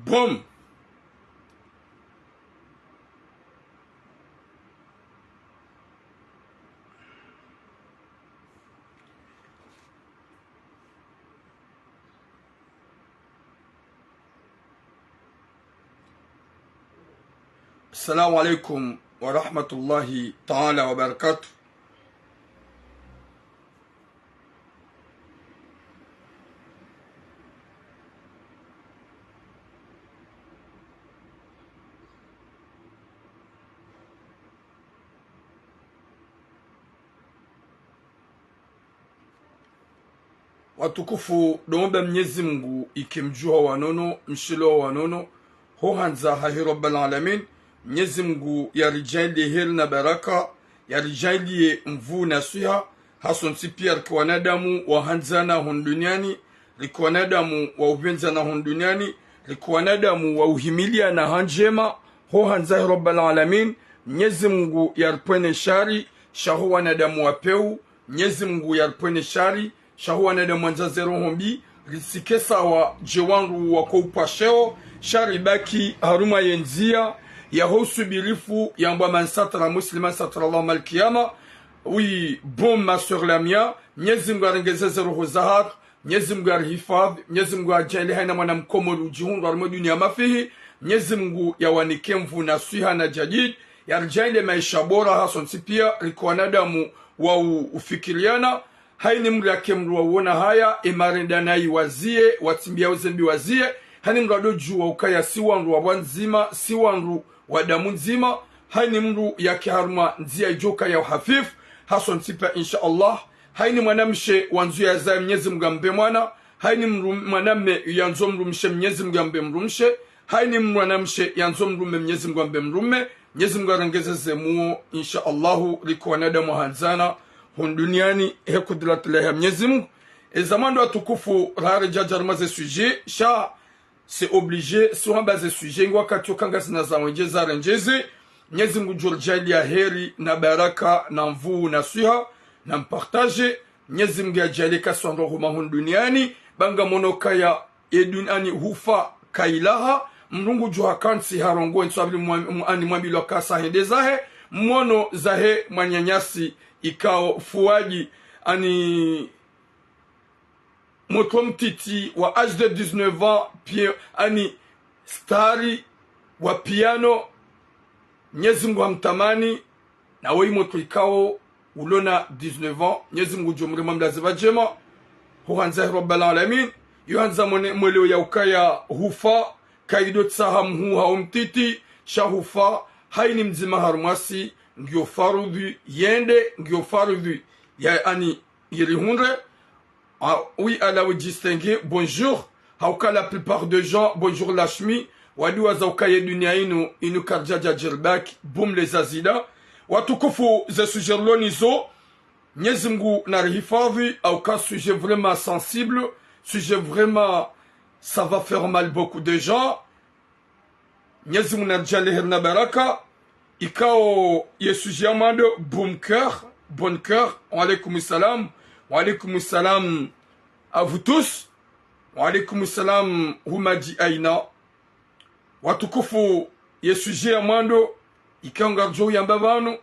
Boum. Assalamu alaikum wa rahmatullahi ta'ala wa barakatuh. Watukufu dombe Mwenyezi Mungu ikimjua wanono mshilo wanono ho hanza hahi rabbal alamin. Mwenyezi Mungu yarijali heri na baraka, yarijali mvu na suha hason sipia kwa nadamu wa hanzana hon duniani, likuwa nadamu wa uvenza na hon duniani, likuwa nadamu wa uhimilia na hanjema ho hanza rabbal alamin. Mwenyezi Mungu yarpwene shari shaho wanadamu wapeu. Mwenyezi Mungu yarpwene shari shahu wanadamu wanzazero hombi risike sawa jewangu wako upasheo shari baki haruma yenzia ya hosu bilifu ya mbwa mansatara musliman satara Allah malkiyama. Oui, bon ma soeur Lamia, Mwenyezi Mungu arengeze roho zahar, Mwenyezi Mungu arihifadh, Mwenyezi Mungu ajali haina mwana mkomo jihundu arimo dunia mafihi, Mwenyezi Mungu yawanike mvu na suha na jadid, yarjaile maisha bora hason sipia rikuwa nadamu wa ufikiriana. Haini mru yake mru wa uona haya imarenda na iwazie watimbia uzembi wazie. Haini mru adoju wa ukaya siwa mru wa wanzima siwa mru wa damu nzima. Haini mru yake haruma nzia ijoka ya uhafifu hason tipa insha Allah. Haini mwanamshe wanzu ya zaya Mwenyezi Mungu ambe mwana. Haini mru mwaname yanzo mru mshe Mwenyezi Mungu ambe mrumshe. Haini mwanamshe yanzo mru Mwenyezi Mungu ambe mrume. Mwenyezi Mungu arengeze zemuo insha Allahu rikuwa nadamu hanzana duniani he kudratulahi ya Mwenyezi Mungu. Et zamando atukufu rare jajarma ze sujet sha c'est obligé suhamba ze sujet ngwa katokanga zina za wenjeza renjeze. Mwenyezi Mungu jorjali ya heri na baraka na mvuu na suha na mpartage. Mwenyezi Mungu ajalika sonroho mahun duniani banga monoka ya eduniani hufa kailaha mrungu juha kansi harongo nswabili mwani mwabilo kasa hende zahe mwono zahe mwanyanyasi ikao fuaji ani moto mtiti wa âge de 19 ans pia ani stari wa piano. Mwenyezi Mungu hamtamani na wei moto ikao ulona 19 ans. Mwenyezi Mungu jomre mamlaze vajema huhanza rabbal alamin. Yuhanza mweleo ya ukaya hufa kaido tsaha mhu haumtiti shahufa haini mzima harumasi ngio farudhi yende ngio farudhi ya ani yirihunre. Oui, ala we distinguer bonjour hauka la plupart des gens bonjour lashmi wadi wazaukaye dunia inu karjaja jirbak boum les azida watukufu ze sujet lonizo. Mwenyezi Mungu na rihifadhi auka sujet vraiment sensible, sujet vraiment ça va faire mal beaucoup de gens. Mwenyezi Mungu na jale na baraka ikao yesuji amando bon cœur, wa alaykum salam à vous tous, wa alaykum salam humadi aina watukufu yesuji amando ikao ngarjo ya mbavano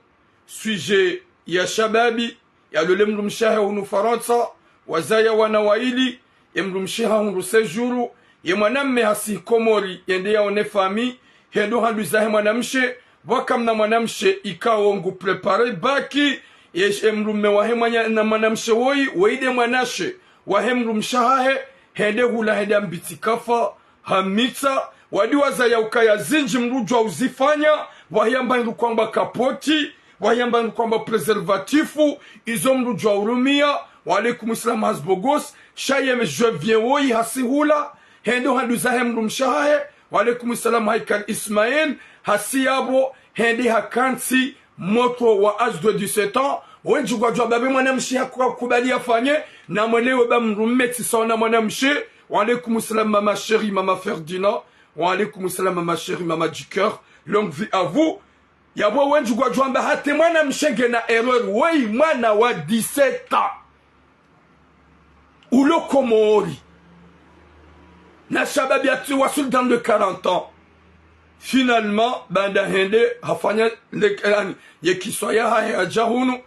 sujet ya shababi ya lolem rumshaha unu faransa wazaya wanawaili ya mrumshaha unu sejuru ya mwanamme hasi komori yende ya one fami hendo handu zahe mwanamshe wakamna mwanamshe ikao ngu prepare baki yeshe mrume wahemanya na mwanamshe woi weide mwanashe wahemrumshahahe hende hula hende ambitikafa hamita wadiwa za ya ukaya zinji mrujwa uzifanya wahiyamba ngu kwamba kapoti wahiyamba ngu kwamba preservatifu izo mrujwa urumia wa alaykum salam hasbogos shayeme je viens woi hasihula hende handu zahe mrumshahahe wa alaykum salam haikal Ismail hasiyabo hende hakansi moto wa âge de 17 ans wenju kwa jwa babe mwanamshi hakubali afanye na mwelewe ba mrumeti sauna mwanamshi. Wa alaykum salam mama chérie mama Ferdinand, wa alaykum salam mama chérie mama du cœur, longue vie à vous. Yabo wenju kwa jwa mba hate mwanamshi na erreur wei mwana wa 17 ans ulo komori na shababi ati wasul dans de 40 ans. Finalement banda hende hafanya lekelani yekisoya haya ajahunu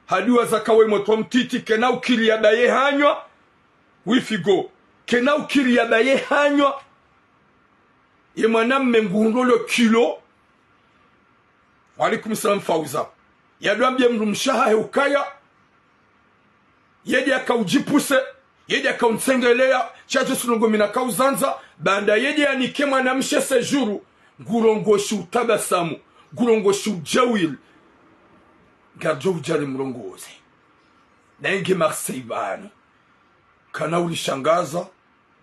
hadiwa zakawe moto mtiti kena ukiri ya baye hanywa wifigo kena ukiri ya baye hanywa ye mwanamme nguhundolo kilo. Walikum salam Fauza yadwambye mrumshaha he ukaya yedi akaujipuse yedi akaunsengelea chacho sunungomina kauzanza banda yedi anike mwanamshe sejuru ngurongoshi utabasamu ngurongoshi ujawili garjo ujali mrongozi na inge Marseille bana kana ulishangaza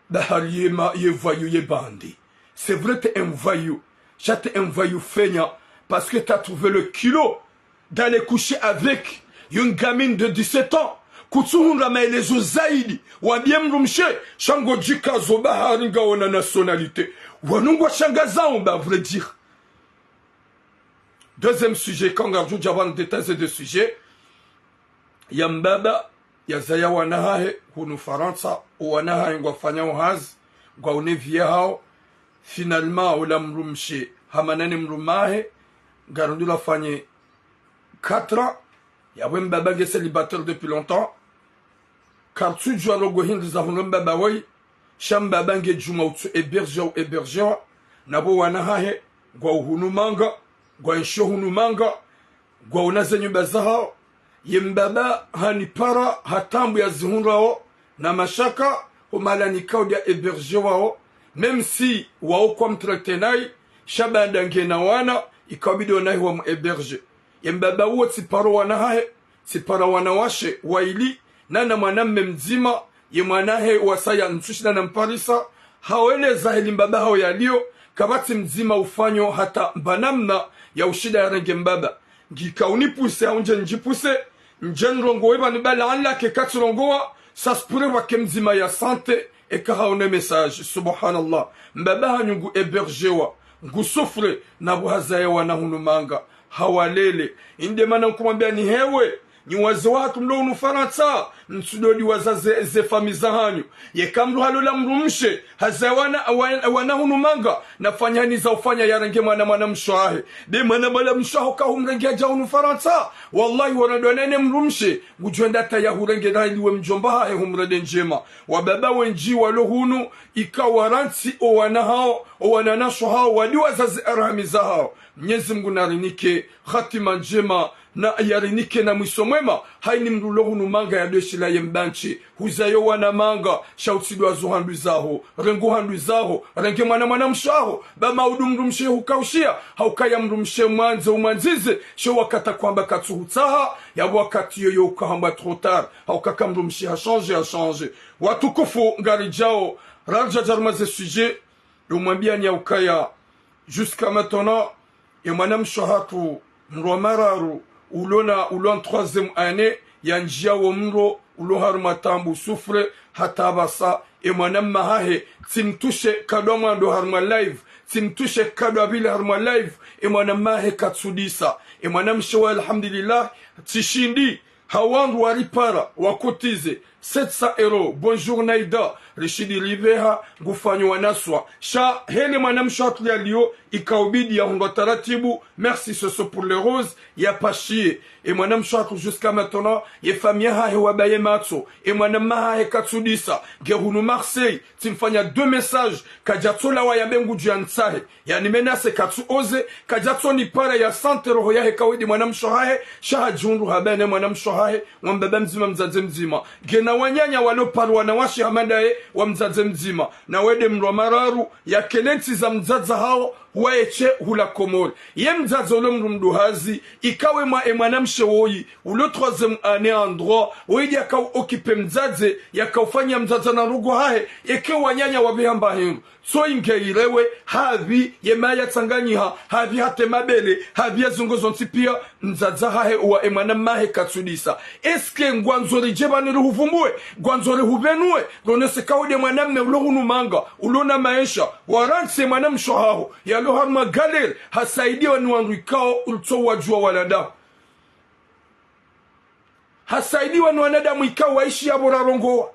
bahari yema yevayu yebandi. C'est vrai t'es un voyou, j'étais un voyou feignant parce que t'as trouvé le kilo d'aller coucher avec une gamine de 17 ans. Kutsuhunga maelezo zaidi wabie mrumshe shango jika zo bahari nga wana nationalité wanungwa shangazao ba vrai dire. Deuxième sujet quand garjou javan détails de sujet yambaba ya zaya wanahahe hunu Faransa wanahahe ngwa fanya uhaz ngwa unevie hao. Finalement ola mrumshe hamanane mrumahe garundula fanye 4 ans yawe mbaba nge célibataire depuis longtemps kartu jwa logo hindi za hunga mbaba wai shamba bange juma utsu ebergeo nabo wanahahe gwa uhunu manga gwa nsho hunu manga gwa unaze nyumba zao yembaba hanipara hatambu ya zihunrao na mashaka humala nikao ya ebergeo wao. Même si wao kwa mtraktenai shaba dange na wana ikabidi wanai wa mheberge yembaba uo siparo wanahahe siparo wanawashe waili nana mwanamme mzima ye mwanahe wasaya ntushina na mparisa hawele zahili mbaba hao yalio kabati mzima ufanyo hata banamna ya ushida ya renge mbaba ngika unipuse haunje njipuse njenrongo weba nibala anla ke katrongoa saspure wake mzima ya sante ekahaone message subhanallah mbaba hanyungu ebergewa ngusufre na buhazaya wana hunumanga hawalele indemana nkumwambia ni hewe ni wazo watu mlo unufaransa nsudodi wazaze ze famiza hanyu yekamdu halola mrumshe hazawana wana hunumanga nafanya za ufanya yarange mwana mshahe de mwana mshaho ka humrenge aja unufaransa wallahi wanadonene mrumshe gujwenda ta ya hurenge na iliwe mjomba hae humrede njema wababa wenji walohunu ikawaranti o wana hao o wananasho hao wadi wazaze arhamiza hao. Mwenyezi Mungu narinike khatima njema na yarinike na mwisho mwema. Haini mrulo hunu manga ya deshila yembanchi huzayo wana manga shautidu wa zuhandu zaho rengu handu zaho renge mwana mshaho bama udumru mshe hukaushia haukaya mrumshe mwanze umanzize sho wakata kwamba katuhutaha ya wakati yoyo ukahamba trop tard haukaka mrumshe ha change watukufu ngari jao rarja jarmaze sujet umwambia ni ukaya jusqu'à maintenant et madame Shahatu Mromararu ulon troisième année ya njia wa mro ulohar matambu sufre hatabasa et madame Mahahe timtushe kadoma ndo harma live timtushe kadwa bile harma live et madame Mahahe katsudisa et madame Shawa alhamdulillah tishindi hawandu waripara wakotize 700 € bonjour naida rishidi liveha ngufanyo wanaswa sha hele mwanamsha ya lio ikaubidi ya hundo taratibu. Merci ce pour les roses ya pachie et mwanamsha jusqu'à maintenant ye famia ha wabaye matso et mwanama ha katsudisa gerunu Marseille timfanya 2 messages kajatola wa ya bengu jiansahe yani menase katsu oze kajato ni para ya 100 € ya kawidi mwanamsha ha sha jundu habane mwanamsha ha mwambaba mzima mzaze mzima gena wanyanya waloparu wanawashi hamadae wa mzaze mzima na wede mromararu ya kelenti za mzaza hao waeche hula komori ye mzaza ulo mrumduhazi ikawe mwanamshe woyi ulo 3e année en droit wedi yaka okipe mzaze yaka ufanya mzaza na rugo hae eke wanyanya wabihamba hingu so ingeirewe havi yemaya tsanganyiha havi hate mabele havi ya zungozo ntipia mzaza hae uwa mwanamahe katsudisa eske ngwanzori jebani ruhuvumbue ngwanzori hubenue ronese kawde mwanamme ulohunu manga ulona maisha waranse mwanamsho hao yalo harma galer hasaidiwa ni wanrikao ulto wajua wanadamu hasaidiwa ni wanadamu ikao waishi ya borarongoa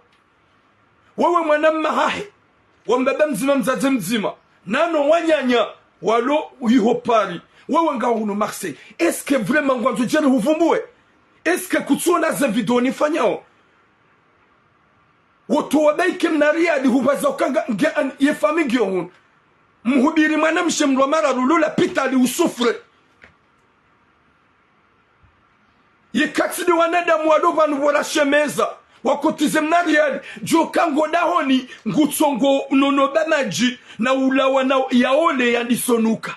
wewe mwanamme hae wambebe mzima mzaze mzima nano wanyanya walo uyihopari wewe nga hunu Marseille est-ce que vraiment ngwanzo jere huvumbue est-ce que kutsona za video nifanyao woto wadaike mnariadi hubaza ukanga ye famigi yohun mhubiri mwanamshe mlomara rulula pitali usufre ye katsidi wanadamu wadoba nubora shemeza wakotize mnariadi jo kango dahoni ngutsongo unonoba maji na ulawa na yaole yandisonuka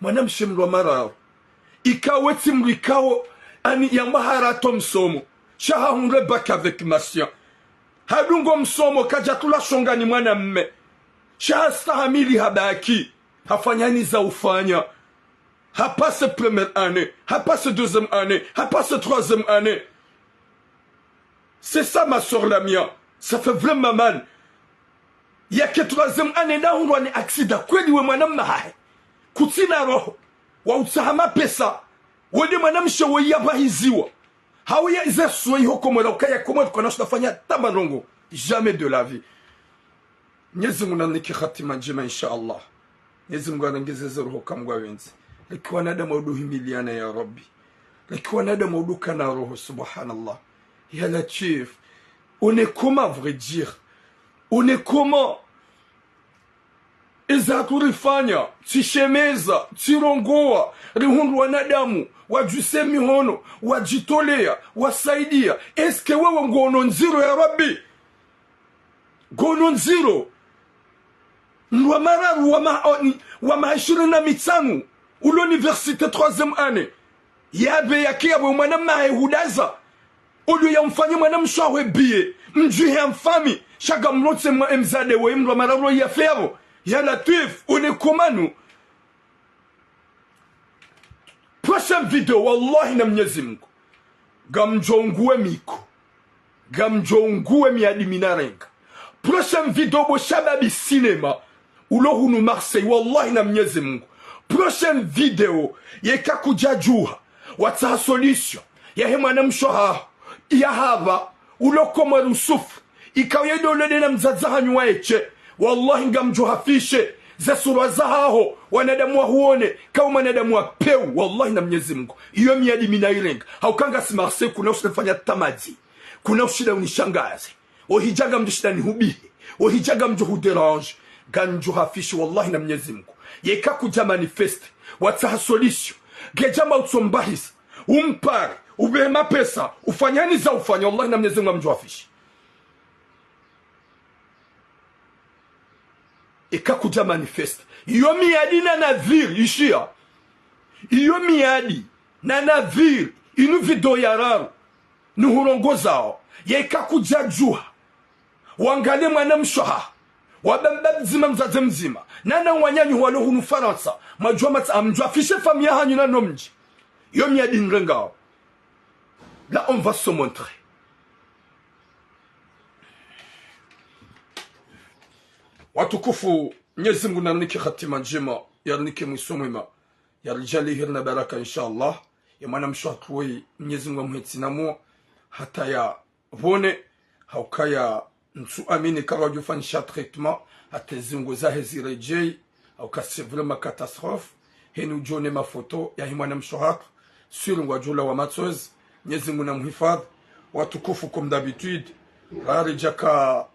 mwanamshe mlomara ikaweti mlikao ani yambahara tomsomo shaha hunre baka avec Martien hadungo msomo kajatula shongani mwana mme shasta hamili habaki hafanyani za ufanya hapase première année hapase deuxième année hapase troisième année. C'est ça ma soeur Lamia, ça fait vraiment mal. Il y a que troisième année là où on a un accident kweli we mwana mmahae kutina roho wa utsahama pesa wende mwana mshawo yabahiziwa hauya izaswa ihoko mwana ukaya komo tukona tunafanya tamanongo jamais de la vie. Mwenyezi Mungu ananiki khatima njema inshallah. Mwenyezi Mungu anangeze roho kamgwa wenzi likiwa nada mauduhimiliana ya Rabbi likiwa nada mauduka na roho subhanallah. Ya Latif, on est comment vrai dire, on est comment ezaturifanya tishemeza tirongoa rihundu wanadamu wajusemi hono wajitolea wasaidia. Eske wewe ngono nziro ya Rabbi ngono nziro nwa mararu wa mahashiri na mitanu l'université 3e année yabe yakia we mwana mahe hudaza olu ya mfanye mwana mshwawe biye mjuhe mfami shaga mlotse mzade we mwa mararu ya fero. Ya Latif, on est comment nous? Prochaine vidéo, wallahi na Mwenyezi Mungu gamjongue miko gamjongue miadi minarenga. Prochaine vidéo bo shababi cinéma ulohunu Marseille, wallahi na Mwenyezi Mungu. Prochaine vidéo yeka kujajuha wata solution ya hemana mshoha ya hava ulokoma rusufu ikawedo lede na mzazaha nywaeche. Wallahi ngamjuhafishe za sura zahaho wanadamu wa huone kama wanadamu wa peu. Wallahi na Mwenyezi Mungu iyo miadi minairenga haukanga si Marseille kuna usifanya tamaji kuna ushida unishangaze ohijaga mdushida nihubihe ohijaga mjuhuderange ganjuhafishe. Wallahi na Mwenyezi Mungu yeka kuja manifeste wataha solution gejama utsombahisa umpare ubema pesa ufanyani za ufanya. Wallahi na Mwenyezi Mungu amjuhafishe ikakuja manifeste iyo miadi na navire ishia iyo miadi na navire inu video ya raru nuhurongo zao ya ikakuja juha wangale mwana mshoha wabamba mzima mzaze mzima nana wanyanyu walo hunu Faransa majua mata amjua fishe famia hanyu na nomji iyo miadi nrengao. Là on va se montrer. Watukufu, Mwenyezi Mungu naniki khatima njema yarnike mwisomema yarijali hirna baraka inshallah ya mwana mshwatwe. Mwenyezi Mungu amhetsinamo hata ya vone haukaya nsu amini kama jufanisha traitement hata zingo za hezirejei haukasi vraiment catastrophe henu jone mafoto ya mwana mshwatwe sur ngwajula wa matsoz. Mwenyezi Mungu namhifadhi. Watukufu comme d'habitude rarijaka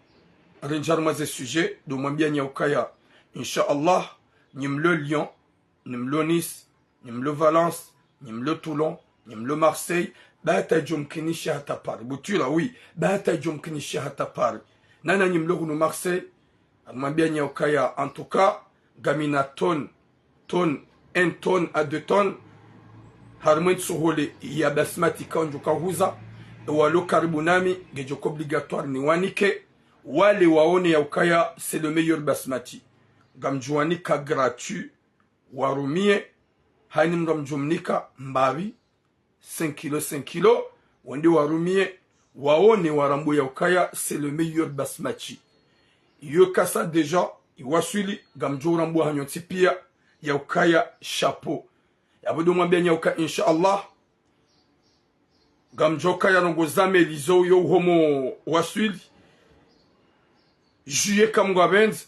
renjar maze sujet do mwambia nyaukaya inshallah nimle Lyon nimle Nice nimle Valence nimle Toulon nimle Marseille bata jomkinisha hata Paris butula oui bata jomkinisha hata Paris nana nimle hunu Marseille mwambia nyaukaya en tout cas gamina tonne 1 tonne à 2 tonnes harmon sohole ya basmati kanjuka huza walo karibu nami gejoko obligatoire ni wanike wale waone ya ukaya c'est le meilleur basmati gamjuanika gratuit warumie hani mjumnika mbavi 5 kilo wende warumie waone warambo ya ukaya c'est le meilleur basmati yo kasa deja iwasuli gamjurambo hanyoti pia ya ukaya chapeau yabudu mwambia nyauka inshallah gamjoka ya rongo zame lizo yo homo wasuli juillet kamgwa benz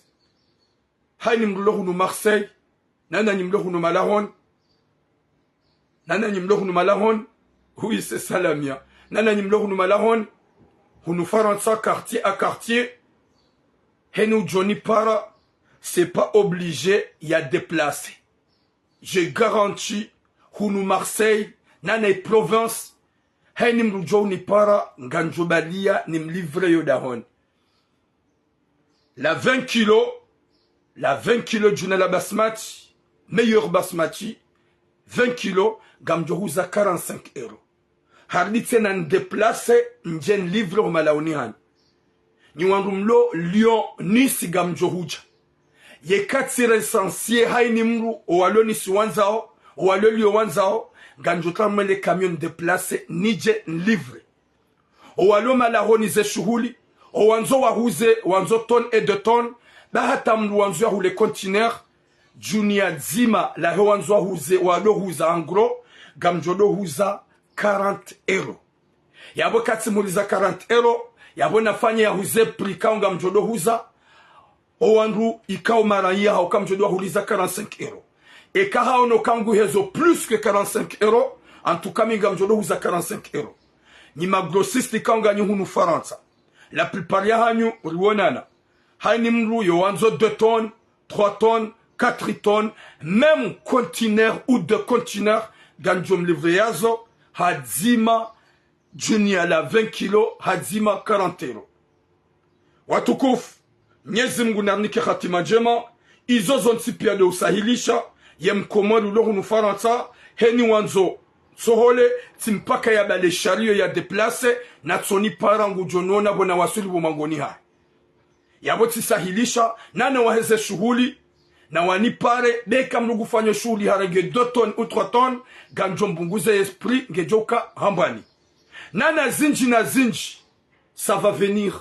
hani mlo hunu Marseille nana ni mlo hunu Malahon oui c'est ça la mia nana ni mlo hunu Malahon hunu Faransa quartier à quartier henu Johnny para c'est pas obligé y a déplacé je garantis hunu Marseille nana province heni mlu Johnny para nganjobalia ni mlivre yodahon la 20 kilos d'une la basmati, meilleur basmati, 20 kilos, gamjohuza 45 euros. Harditse nan déplace, njen livre au malaonihan. Niwandumlo, Lyon, Nice gamjohuja. Ye katsi recensier hainimru, o alo Nice wanzao, o alo Lyon wanzao, ganjotamwe le camion déplace, nije livre. O alo malahonize shuhuli, o wanzo wahuze, wanzo tonne et 2 tonnes, bahata mwanzo hule conteneur junia zima la wanzo huze walo huza angro gamjodo huza 40 euros yabo katsimuliza 40 euros yabo nafanya ya huze prix kaunga mjodo huza o wandu ikao maraya au kamjodo huliza 45 euros et kaha ono kangu hezo plus que 45 euros en tout cas minga mjodo huza 45 euros ni magrossiste kaunga ni hunu Faransa la plupart ya hanyu uliwonana Hainimru yoanzo 2 tonnes, 3 tonnes, 4 tonnes, même conteneur ou 2 conteneurs, ganjom livreazo, hadzima, junia la 20 kilos, hadzima 40 euros. Watukuf, nyezi Mungu narnike khatima jema, izo zonsi pia de usahilisha, yem komoru lohunu Faransa, heni wanzo, sohole, timpaka ya bale shario ya deplace, natsoni parangu jonona bona wasuli bumangoni hai. Yaboti sahilisha nana waheze shughuli na wanipare beka mlugu fanyo shughuli harage 2 tonnes ou 3 tonnes ganjo mbunguze esprit ngejoka hambani nana zinji na zinji ça va venir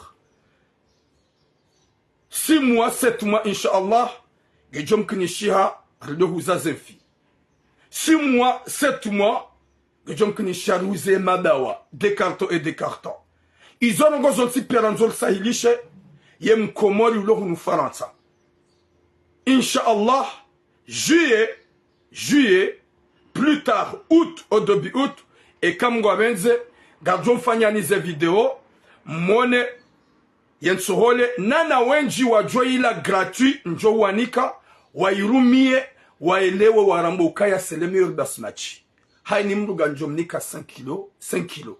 6 mois 7 mois inshallah ngejom kinishiha rido huza zemfi 6 mois 7 mois ngejom kinishiha huze madawa des cartons et des cartons izono zonsi peranzol sahilishe yem komori ulohunu Faransa. Inch'Allah, juillet, plus tard, août, au début août, et comme Gwabenze, gardons fanyanize vidéo, mone, yensuhole, nana wenji wa joila gratuit, njo wanika, wa irumie, wa elewe wa rambo ukaya seleme urbasmachi. Hai ni mru ganjom nika 5 kilos.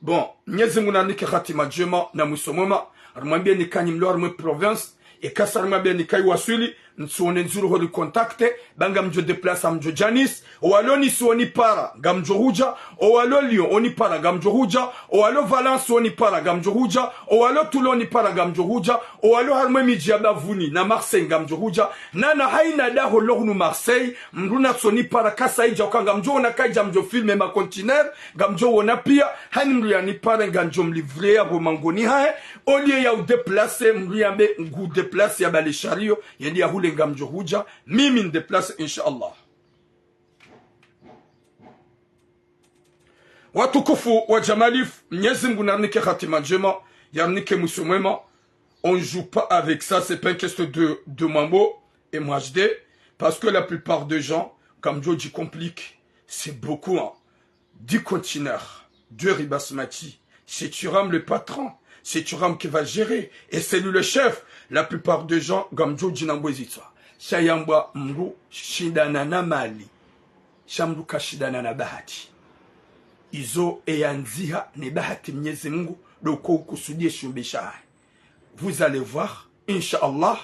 Bon, nyezi muna nike khatima jema na musomoma, armambia nikani mlo mwe province e kasarmambia nikai wasuli nsuone nzuru holi kontakte banga mjo deplace mjo Janis o walo ni suoni para gamjo huja o walo Lyon oni para gamjo huja o walo Valence oni para gamjo huja o walo Toulon ni para gamjo huja o walo harmwe miji abavuni na Marseille gamjo huja nana haina daho lohunu Marseille mruna soni para kasa ija okanga mjo ona kaija mjo filme ma conteneur gamjo ona pia hani mru yani para ganjo mlivre ya bomangoni hae olie ya udeplace mru yambe ngu deplace ya bale shario yendi ya hule ngamjo huja mimi ndeplace inshallah. Watukufu wa jamalif Mwenyezi Mungu narnike khatima njema yarnike musumwema. On joue pas avec ça, c'est pas une question de mambo et moi je dis parce que la plupart des gens comme Joji complique c'est beaucoup hein. 10 conteneurs 2 ribasmati c'est Turam le patron, c'est Turam qui va gérer et c'est lui le chef. La plupart des gens comme Joji Nambwezitwa shayamba mru shidana na mali shamru kashidana na bahati izo eyanziha ni bahati Mwenyezi Mungu doko kusudie shumbisha. Vous allez voir inshallah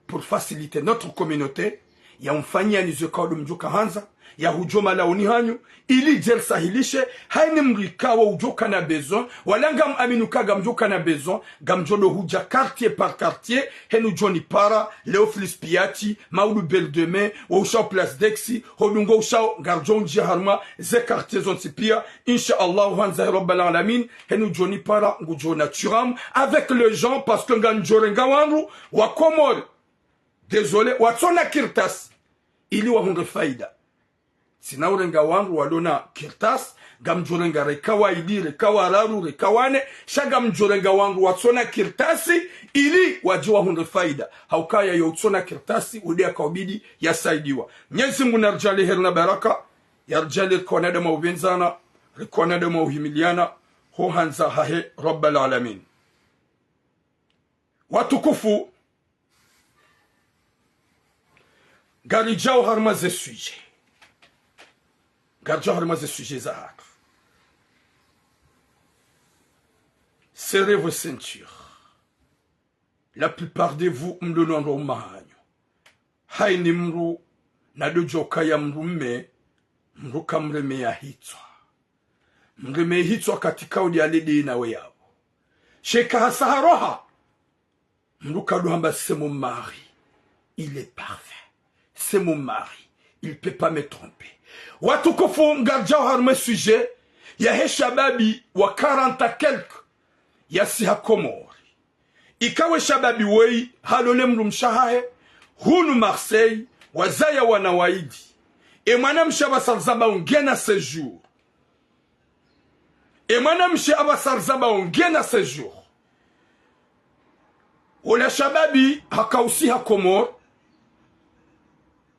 pour faciliter notre communauté ya mfanyia nizokaudu mjuka hanza ya hujoma la unihanyu ili jel sahilishe haini mrikawa ujoka na besoin walanga aminuka gamjoka na besoin gamjodo huja quartier par quartier henu Johnny para Leofilis Piati Maudu Beldeme Oshao Place Dexi Hodungo Oshao Garjonji Harma ze quartiers zonsipia inshallah wanza rabbal alamin henu Johnny para ngujona Turam avec les gens parce que nganjorenga wangu wa Komor désolé watsona kirtas ili wa hunde faida sinaurenga wangu walona kirtas gamjorenga rekawa ili rekawa raru rekawane shaga mjorenga wangu watsona kirtasi ili wajua hunde faida haukaya yotsona kirtasi udi akaubidi yasaidiwa. Mwenyezi Mungu narjali herna baraka yarjali konada maubenzana konada mauhimiliana ho hanza hahe rabbal alamin. Watukufu gari jawhar maze sujet gari jawhar maze sujet zahar. Serrez vos ceintures. La plupart de vous mdonondo mahanyo. Haini mru na dojoka ya mrume mruka mreme ya hitwa. Mreme hitwa katika udi alidi inawe yabo. Sheka hasaharoha. Mruka duhamba c'est mon mari. Il est parfait. C'est mon mari. Il peut pas me tromper. Watukufu ngarjao harme sujet. Ya shababi wa 40 quelque. Yasiha Komori. Ikawe shababi wei halole mrumshahahe. Hunu Marseille. Wazaya wanawaidi. E mwanamshe abasarzaba ungena séjour. E mwanamshe abasarzaba ungena séjour. Ola shababi hakausiha Komori.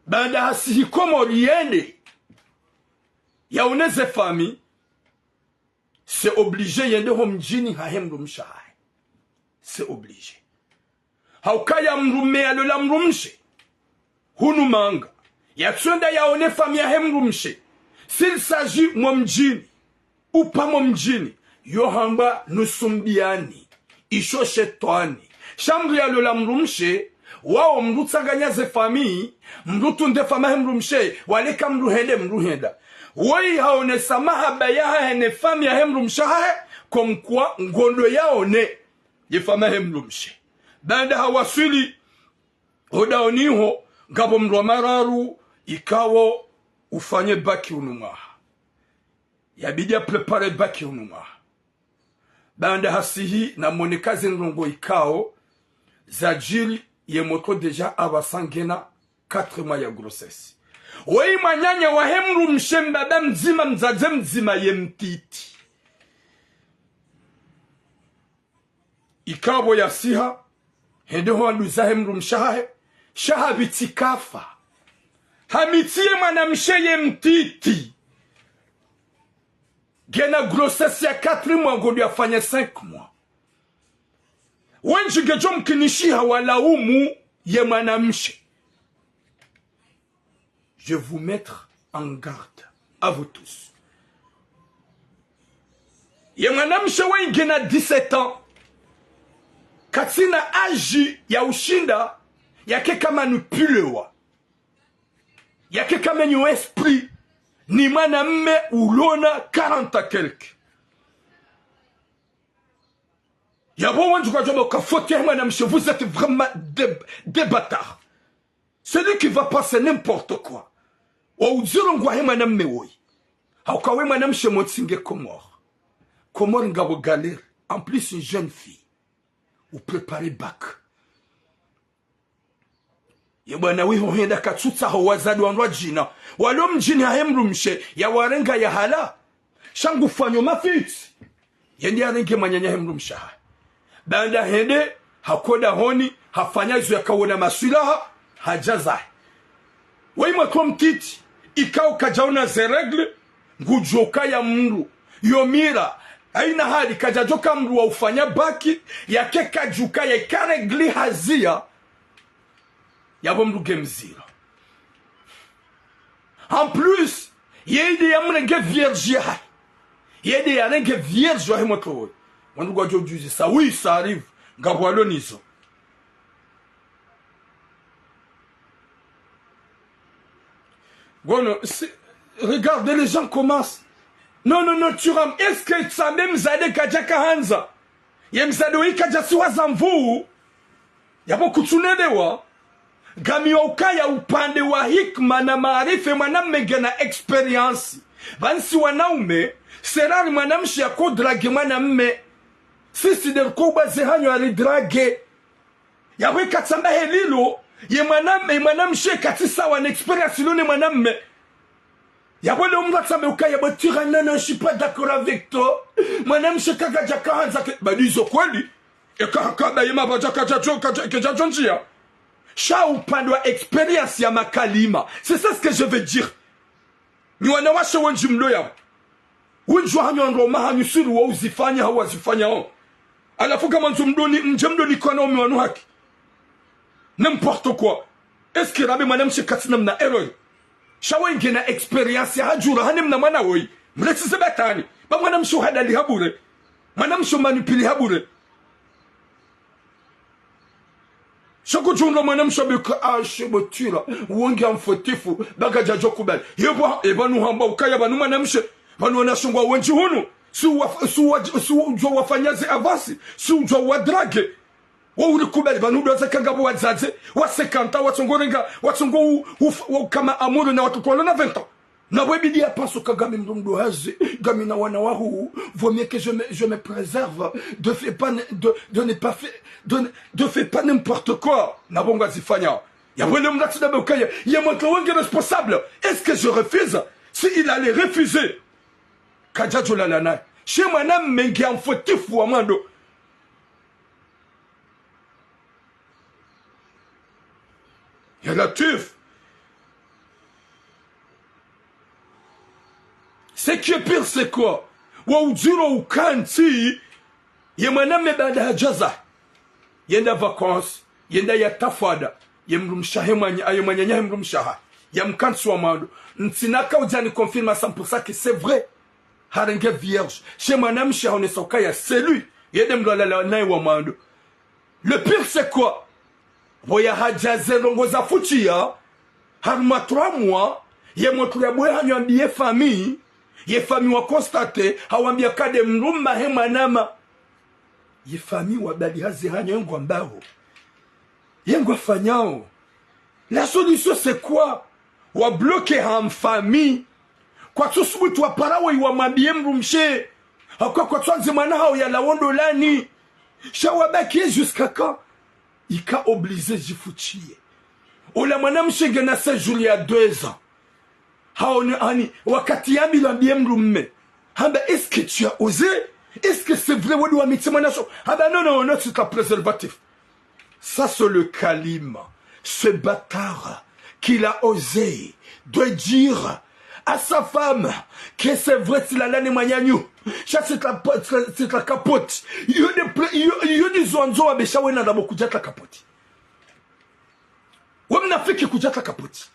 Baada hasihi Komori yende. Yaoneze fami. C'est obligé yende homjini hahemru mshahahe. C'est obligé. Haukaya mrume alola mrumshe. Hunu manga. Yatsunda yaone fami ya hemru mshe. S'il s'agit momjini. Ou pas momjini. Yohamba nusumbiani. Isho shetwani. Shamri alola mrumshe. Wao mrutsanganya ze fami. Mrutunde fama hemru mshe. Waleka mruhende mruhenda. Woi haone samaha bayaha hene fami ya hemru mshahahe. Komkwa ngondo yaone. Ye fama hemru mshe. Banda hawasili. Hodaoniho. Gabo mrwa mararu. Ikawo ufanye baki unumaha. Yabidi ya prepare baki unumaha. Banda hasihi na monekazi nrongo ikao. Zajiri ye moto deja abasangena 4 mois ya grossesse. Wei manyanya wa hemru mshemba da mzima mzaze mzima ye mtiti. Ikabo ya siha. Hende hoa luza hemru mshahahe. Shaha bitikafa. Hamitie mwanamshe ye mtiti. Gena grossesse ya 4 mois ngodu afanya 5 mois. Wenji gejom kinishiha wala umu ye mwanamshe. Je vous mettre en garde à vous tous. Ye mwanamshe wengi gena 17 ans. Katina aji ya ushinda yake kama nupulewa. Yake kama nyo esprit ni mwanamme ulona 40 quelque. Yabo wanju kwa jobo kafote mwanamshe, vous êtes vraiment des bâtards. Celui qui va passer n'importe quoi. Ou zero ngwa mwanamme woi. Haukawe mwanamshe motsinge Komor. Komor ngabo galère. En plus une jeune fille. Ou préparer bac. Yabwana wiho henda katsuta hawazadu wanwa jina. Walo mjini hahemru mshe. Ya warenga ya hala. Shangu fanyo mafiti. Yendi arenge manyanya hemru mshaha. Banda hende. Hakoda honi. Hafanyazu ya kawona masulaha. Hajazahi. Weima kwa mtiti. Ikao kajauna zeregle. Ngujoka ya mru. Yomira. Aina hali kajajoka mru wa ufanya baki. Yake kajuka ya ikaregli hazia. Yabo mru gemzira. En plus, yede ya mrenge vierge ya. Yede ya renge vierge ya moto. Wandu kwa jojuzi sa. Oui, ça arrive. Ngabwalo nizo. Bon, regardez, les gens commencent. Non, non, non, tu ram. Est-ce que ça même zade kajaka hanza? Yem zadoi kajasiwa zamvu. Yabo kutunedewa. Gami ukaya upande wa hikma na maarife mwanamme gena experience. Bansi wanaume, serari mwanamshi ya kodrage mwanamme. Sisi der kuba zehanyo alidrage. Yawe katsamba helilo. Ye mwanamshe katisa wana experience lone mwanamme. Ya wale umrata me ukaya batira nana, je suis pas d'accord avec toi. Madame Shekaga Jakahanza, bah disons quoi lui? Et quand yema bajaka jajonjia. Sha upandwa experience ya makalima. C'est ça ce que je veux dire. Ni wanawasha wanjimlo ya. Wenjwa hanyo mahanyu suru wa uzifanya hawa zifanya hao. Alafu kama njemdo ni kwa na umiwanu haki. N'importe quoi. Est-ce que Rabbi Madame Shekatinam na erreur? Shawa ingena experience ya hajura hanim na mana woi. Mleti sebetani. Ba Madame Shohada li habure. Madame Sho manipuli habure. Shako jumla Madame Shabeka ashebotira. Uongi amfotifu. Baga jajo kubali. Yebo ebanu hamba ukaya banu Madame She. Banu wanashungwa wenji hunu. Su ujwa wafanyazi avasi. Su ujwa wadrage. Wa uri kubali banu doza kangabo wazaze. Wa 50 watsongorenga. Watsongo kama amuru na watu kwa na 20 ans. Na webidi ya paso kagame mdomdo haze. Gami na wana wahu. Vaut mieux que je me préserve. De fais pas n'importe quoi. Na bonga zifanya. Ya wele mdati na beukaya. Ya montre wenge responsable. Est-ce que je refuse? Si il allait refuser. Kajajo la lana. Chez manam mengi amfotifu amando. Ya Latif. Ce qui est pire, c'est quoi? Wa ujiro ukanti. Yemana mebada hajaza. Yenda vacances. Yenda ya tafada. Yemrumshahe ayemanyanya yemrumshaha. Yamkansu wa mando. Ntinaka ujani confirme à 100% que c'est vrai. Harenge vierge. Chez manam shahone sokaya, c'est lui. Yedem la nai wa mando. Le pire, c'est quoi? Voya hajaze rongoza fuchia. Harma 3 mois. Yemotu ya boya hanyambie famille. Ye famille wa constate hawambia kade mrumba hema nama. Ye famille wa bali hazi hanyo yengwa mbao. Yengwa fanyao. La solution c'est quoi? Wa bloquer ham famille. Kwa tusubutu wa parawa iwa mambie mrumshe. Kwa tuanzi mana hao ya la wondo lani. Shawabakie jusqu'à quand? Ika obligé jifuchie. Ola mana mshenge na 16 jours ya 2 ans. Haoni wakati yambi lambie mrumme. Hamba est-ce que tu as osé? Est-ce que c'est vrai wadi wa mitima naso? Hamba non, c'est un préservatif. Ça c'est le Kalim. Ce bâtard qu'il a osé de dire à sa femme que c'est vrai c'est la lane manyanyu. C'est la capote. Yoni zonzo wa beshawe na dabo kujata capote. Wamna fiki kujata capote.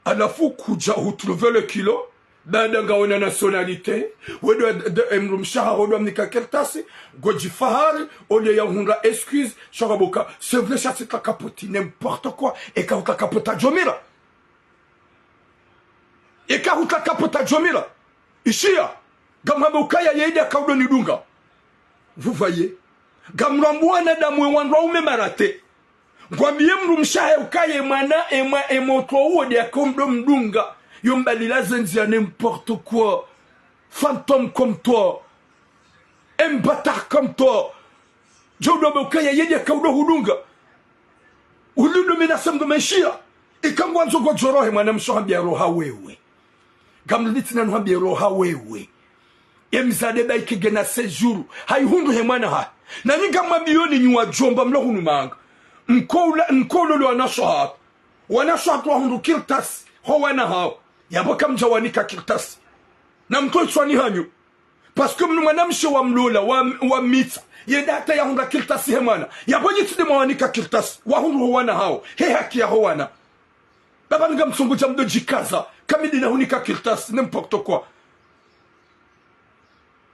Alafu kuja retrouver le kilo. Bandanga wana nationalité. Wedo emrumshaha wedo amnika kertasi. Goji fahari. Ole ya hunga excuse. Sharaboka. C'est vrai ça c'est la capote. N'importe quoi. Et quand la capote à Jomira. Et quand la capote à Jomira. Ishia. Gamhaboka ya yeida kaudo nidunga. Vous voyez. Gamrambouana damwe wandwa umemarate. Gwambie mrumshahe ukaye mana emotwa uo dia komdo mdunga. Yombalila zenzi ya n'importe quoi. Fantôme comme toi. Un bâtard comme toi. Jodo ukaye yedia kaudo hudunga. Uludo menasem gomeshia. Ikangwanzo gojorohe mana mshohambia roha wewe. Gamliti na nuhambia roha wewe. Emzade ba ikigena sejuru. Haihundu hemana ha. Na nyinga mabioni nyuwa jomba mlo hunumanga. Mkolo lo anashohat. Wanashohat wa hundu kirtas. Ho wana hao. Yaboka mjawanika kirtas. Na mkolo chwani hanyu. Paske mnumanamshe wa mlola wa mita. Yenda hata ya hunda kirtas hemana. Yabonye tude mawanika kirtas. Wa hundu ho wana hao. He haki ya ho wana. Baba nga msongo jamdo jikaza. Kamidi na hunika kirtas. N'importe quoi.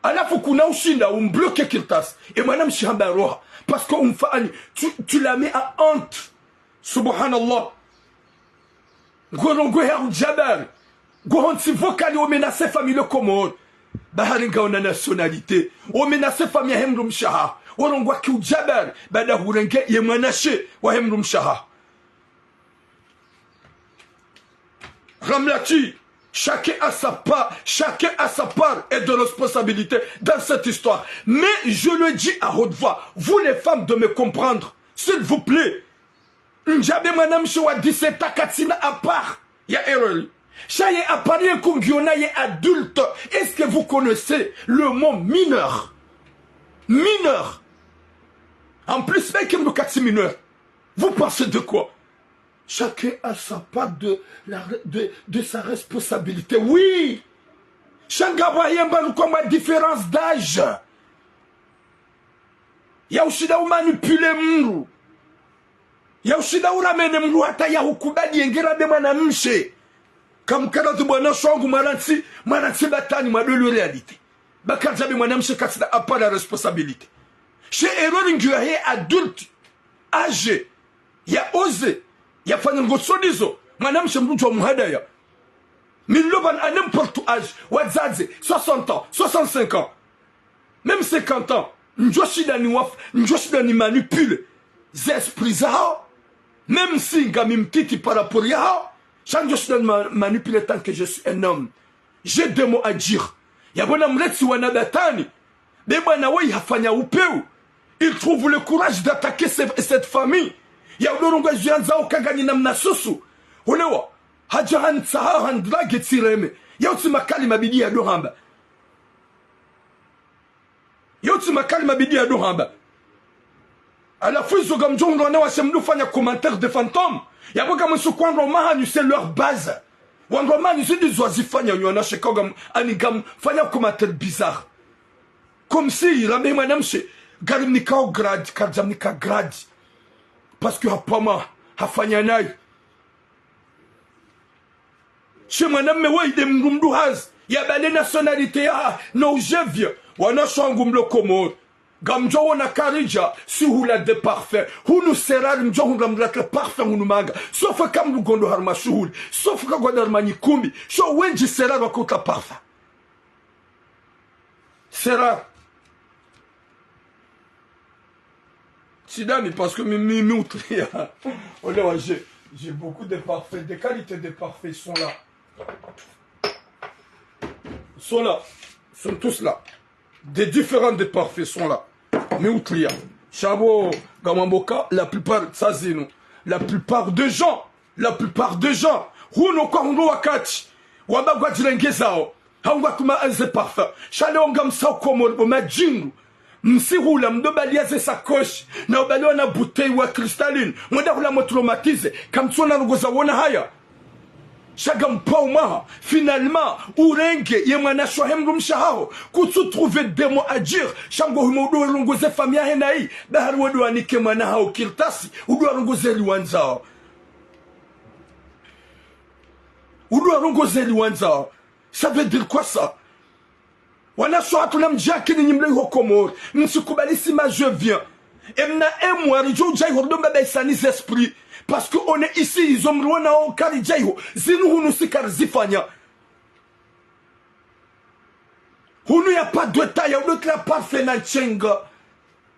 Alafu kuna ushinda umbloke kirtas. Et madame shihamba roha. Parce qu'on tu la mets à honte. Subhanallah. Gorongo ya ujabar. Goron si vocali o menace famille le Comore. Baharinga ona nationalité. O menace famille hemrum shaha. Orongwa ki ujabar. Bada hurenge ye menace wa hemrum shaha. Ramlati. Chacun a sa part et de responsabilité dans cette histoire. Mais je le dis à haute voix, vous les femmes de me comprendre, s'il vous plaît. Njabe madame Showa 17 ans Katsina à part. Ya erreur. Chaye appareil kongiona ye adulte. Est-ce que vous connaissez le mot mineur? Mineur. En plus, mec, me quatre mineur. Vous pensez de quoi? Chacun a sa part de sa responsabilité. Oui. Chacun a comme différence d'âge. Ya ushida umanipule mru. Ya ushida uramene mru hata ya hukubali yengera de mwanamshe. Kamkara tu bwana shwangu maransi batani madolo réalité. Bakaza be mwanamshe kasida a pas la responsabilité. Chez erreur nguye adulte âgé. Ya osé. Ya fanya ngosodizo. Mwanamshe mtu wa muhadaya. Miloban à n'importe âge. Wazaze 60 ans, 65 ans. Même 50 ans. Njoshida ni manipule zesprits zao, même si ngami mtiti par rapport yao, Njoshida ni manipule tant que je suis un homme. J'ai deux mots à dire. Yabona mleti wanabatani, bebana wei hafanya upeu. Il trouve le courage d'attaquer cette famille. Yaudorunga jianzao kagani na mnasusu. Ulewa, hajahan tsahan drage tireme. Yauti makali mabidi ya dohamba. Yoti makali mabidi ya dohamba. À la fois, ils ont comme John Rona, ils ont un commentaire de fantômes. Il y a pas comme ce qu'on romane, c'est leur base. On romane, c'est des oisifs, il y en a chez Kogam, Anigam, fait un commentaire bizarre. Comme si, la même madame, c'est Garimnika au grade, Kadzamnika grade. Parce que, à Pama, à Fanyanay. Chez madame, mais ouais, il y a des mgoumdouhaz. Il y a des nationalités, non, je viens. Wana shangumlo komor gamjo wana karija si hula de parfait hunu serar mjo hungamla parfait hunu maga sauf kam lugondo harma shuhul sauf ka godar manikumbi so wenji serar wakota parfait serar sidani parce que mi outria olé j'ai beaucoup de parfaits, des qualités de parfaits sont là sont tous là. Des différents de parfaits sont là. Mais outlia. Chabo, Gamamboka, la plupart, ça c'est nous. La plupart des gens, Huno kwa huno wakati, wabagwa jirengezao, haunga kuma anze parfait. Chale ongam sao komo, majingu. Msihula mdobalia ze sakoshi, na ubaliwa na butei wa kristalline. Mwenda hula motraumatize, kamtsona rugoza wona haya. Chagam Paumaha, finalement, Urenge, Yemana Shohem Rumshahao, Kutsu trouver des mots à dire, Shango Humodo Rungoze Famia Henai, Baharwodo Anike Manahao Kirtasi, Udo Rungoze Luanzao. Udo Rungoze Luanzao. Ça veut dire quoi ça? Wana Soatulam Jackie Nimle Hokomor, Msukubalissima, je viens. Emna Emwa, Jai Hordom Babaisani's esprit. Parce qu'on est ici, ils ont loin au Karidjaïho. Zinou nous si Karzifania. Hunu ya pas de taille, on ne l'a pas fait na chenga.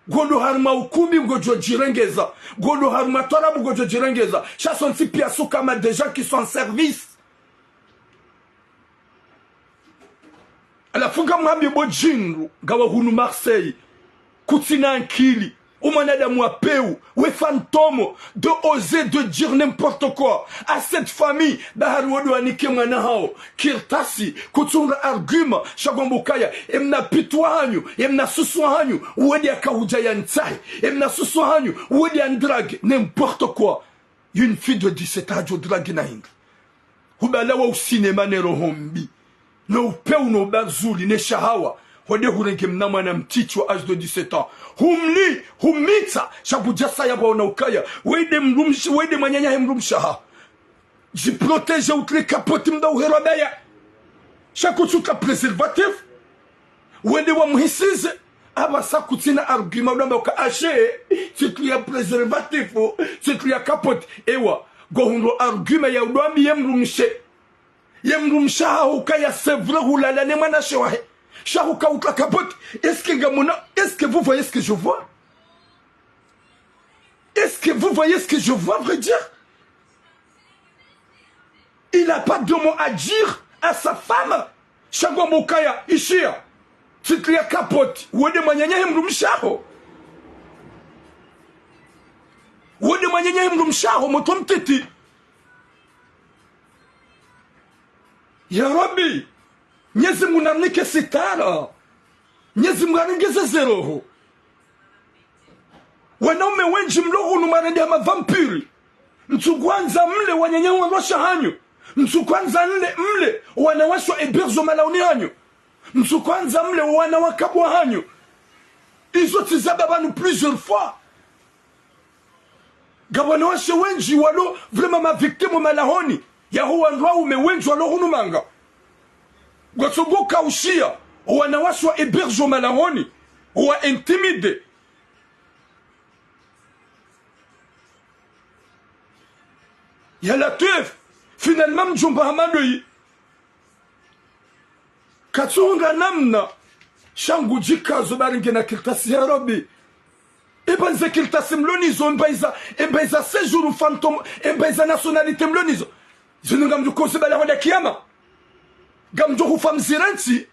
Gondo harma ukumi gojo jirengeza. Gondo harma tora gojo jirengeza. Chasson si piasso comme des gens qui sont en service. À la fin, quand bo jingu, gawa hunu Marseille, Koutina Ankili. Ou manadamu peu, ou fantôme, de oser de dire n'importe quoi à cette famille, Baharwodo Anike Manahao, Kirtasi, Kutunga argument, Shagombokaya, Emna Pituanyu, Emna Suswanyu, ou Edi Akaujayantai, Emna Suswanyu, ou Edi Andrag, n'importe quoi. Une fille de 17 ans, je drague naing. Ou balawa au cinéma nero hombi. No peu no bazuli, ne shahawa. Hode hurenge mnamana mtichi wa âge de 17 ans. Humita, Shabujasa ya baona ukaya. Wede manyanya hemrumshaha. Je protège outre capote mda uherobaya. Shakuchuka préservatif. Wede wa muhisize. Aba sakutina argument wamba uka ashe. Titlia préservatif. Titlia capote. Ewa. Gohundo argument ya udwami yemrumshe. Yemrumshaha ukaya sevre hulala nemana shewahe. Est-ce que vous voyez ce que je vois? Est-ce que vous voyez ce que je vois, vrai dire? Il n'a pas de mots à dire à sa femme. Shagwa Mokaya, Ishia. Titlia capote. Wode manyanya hemrumshaho. Wode manyanya hemrumshaho, motom titi. Ya Rabbi, Mwenyezi Mungu namnike sitara, Mwenyezi Mungu anengeze zeroho. Wanaume wengi mlogo numarende ya mavampiri. Mtu kwanza mle wanyanya wanawasha hanyo. Mtu kwanza mle wanawashwa eberzo malaoni hanyo. Mtu kwanza mle wanawakabwa hanyo. Izo tizaba banu plusieurs fois. Gawanawashe wengi walo vraiment ma victime malahoni. Ya huwa nrwa ume wengi walo hunumanga. Gwasoboka ushia. Wanawashwa eberzo malahoni. Huwa intimide. Ya Latif, finalement mjomba hamadoi. Katsunga namna shangu jikazo baringe na kiltasi ya Rabbi. Ebanze kiltasi mlonizo mbaiza séjour fantôme mbaiza nationalité mlonizo. Zinunga mjukose bala wada kiyama. Gamjo hufam ziranti.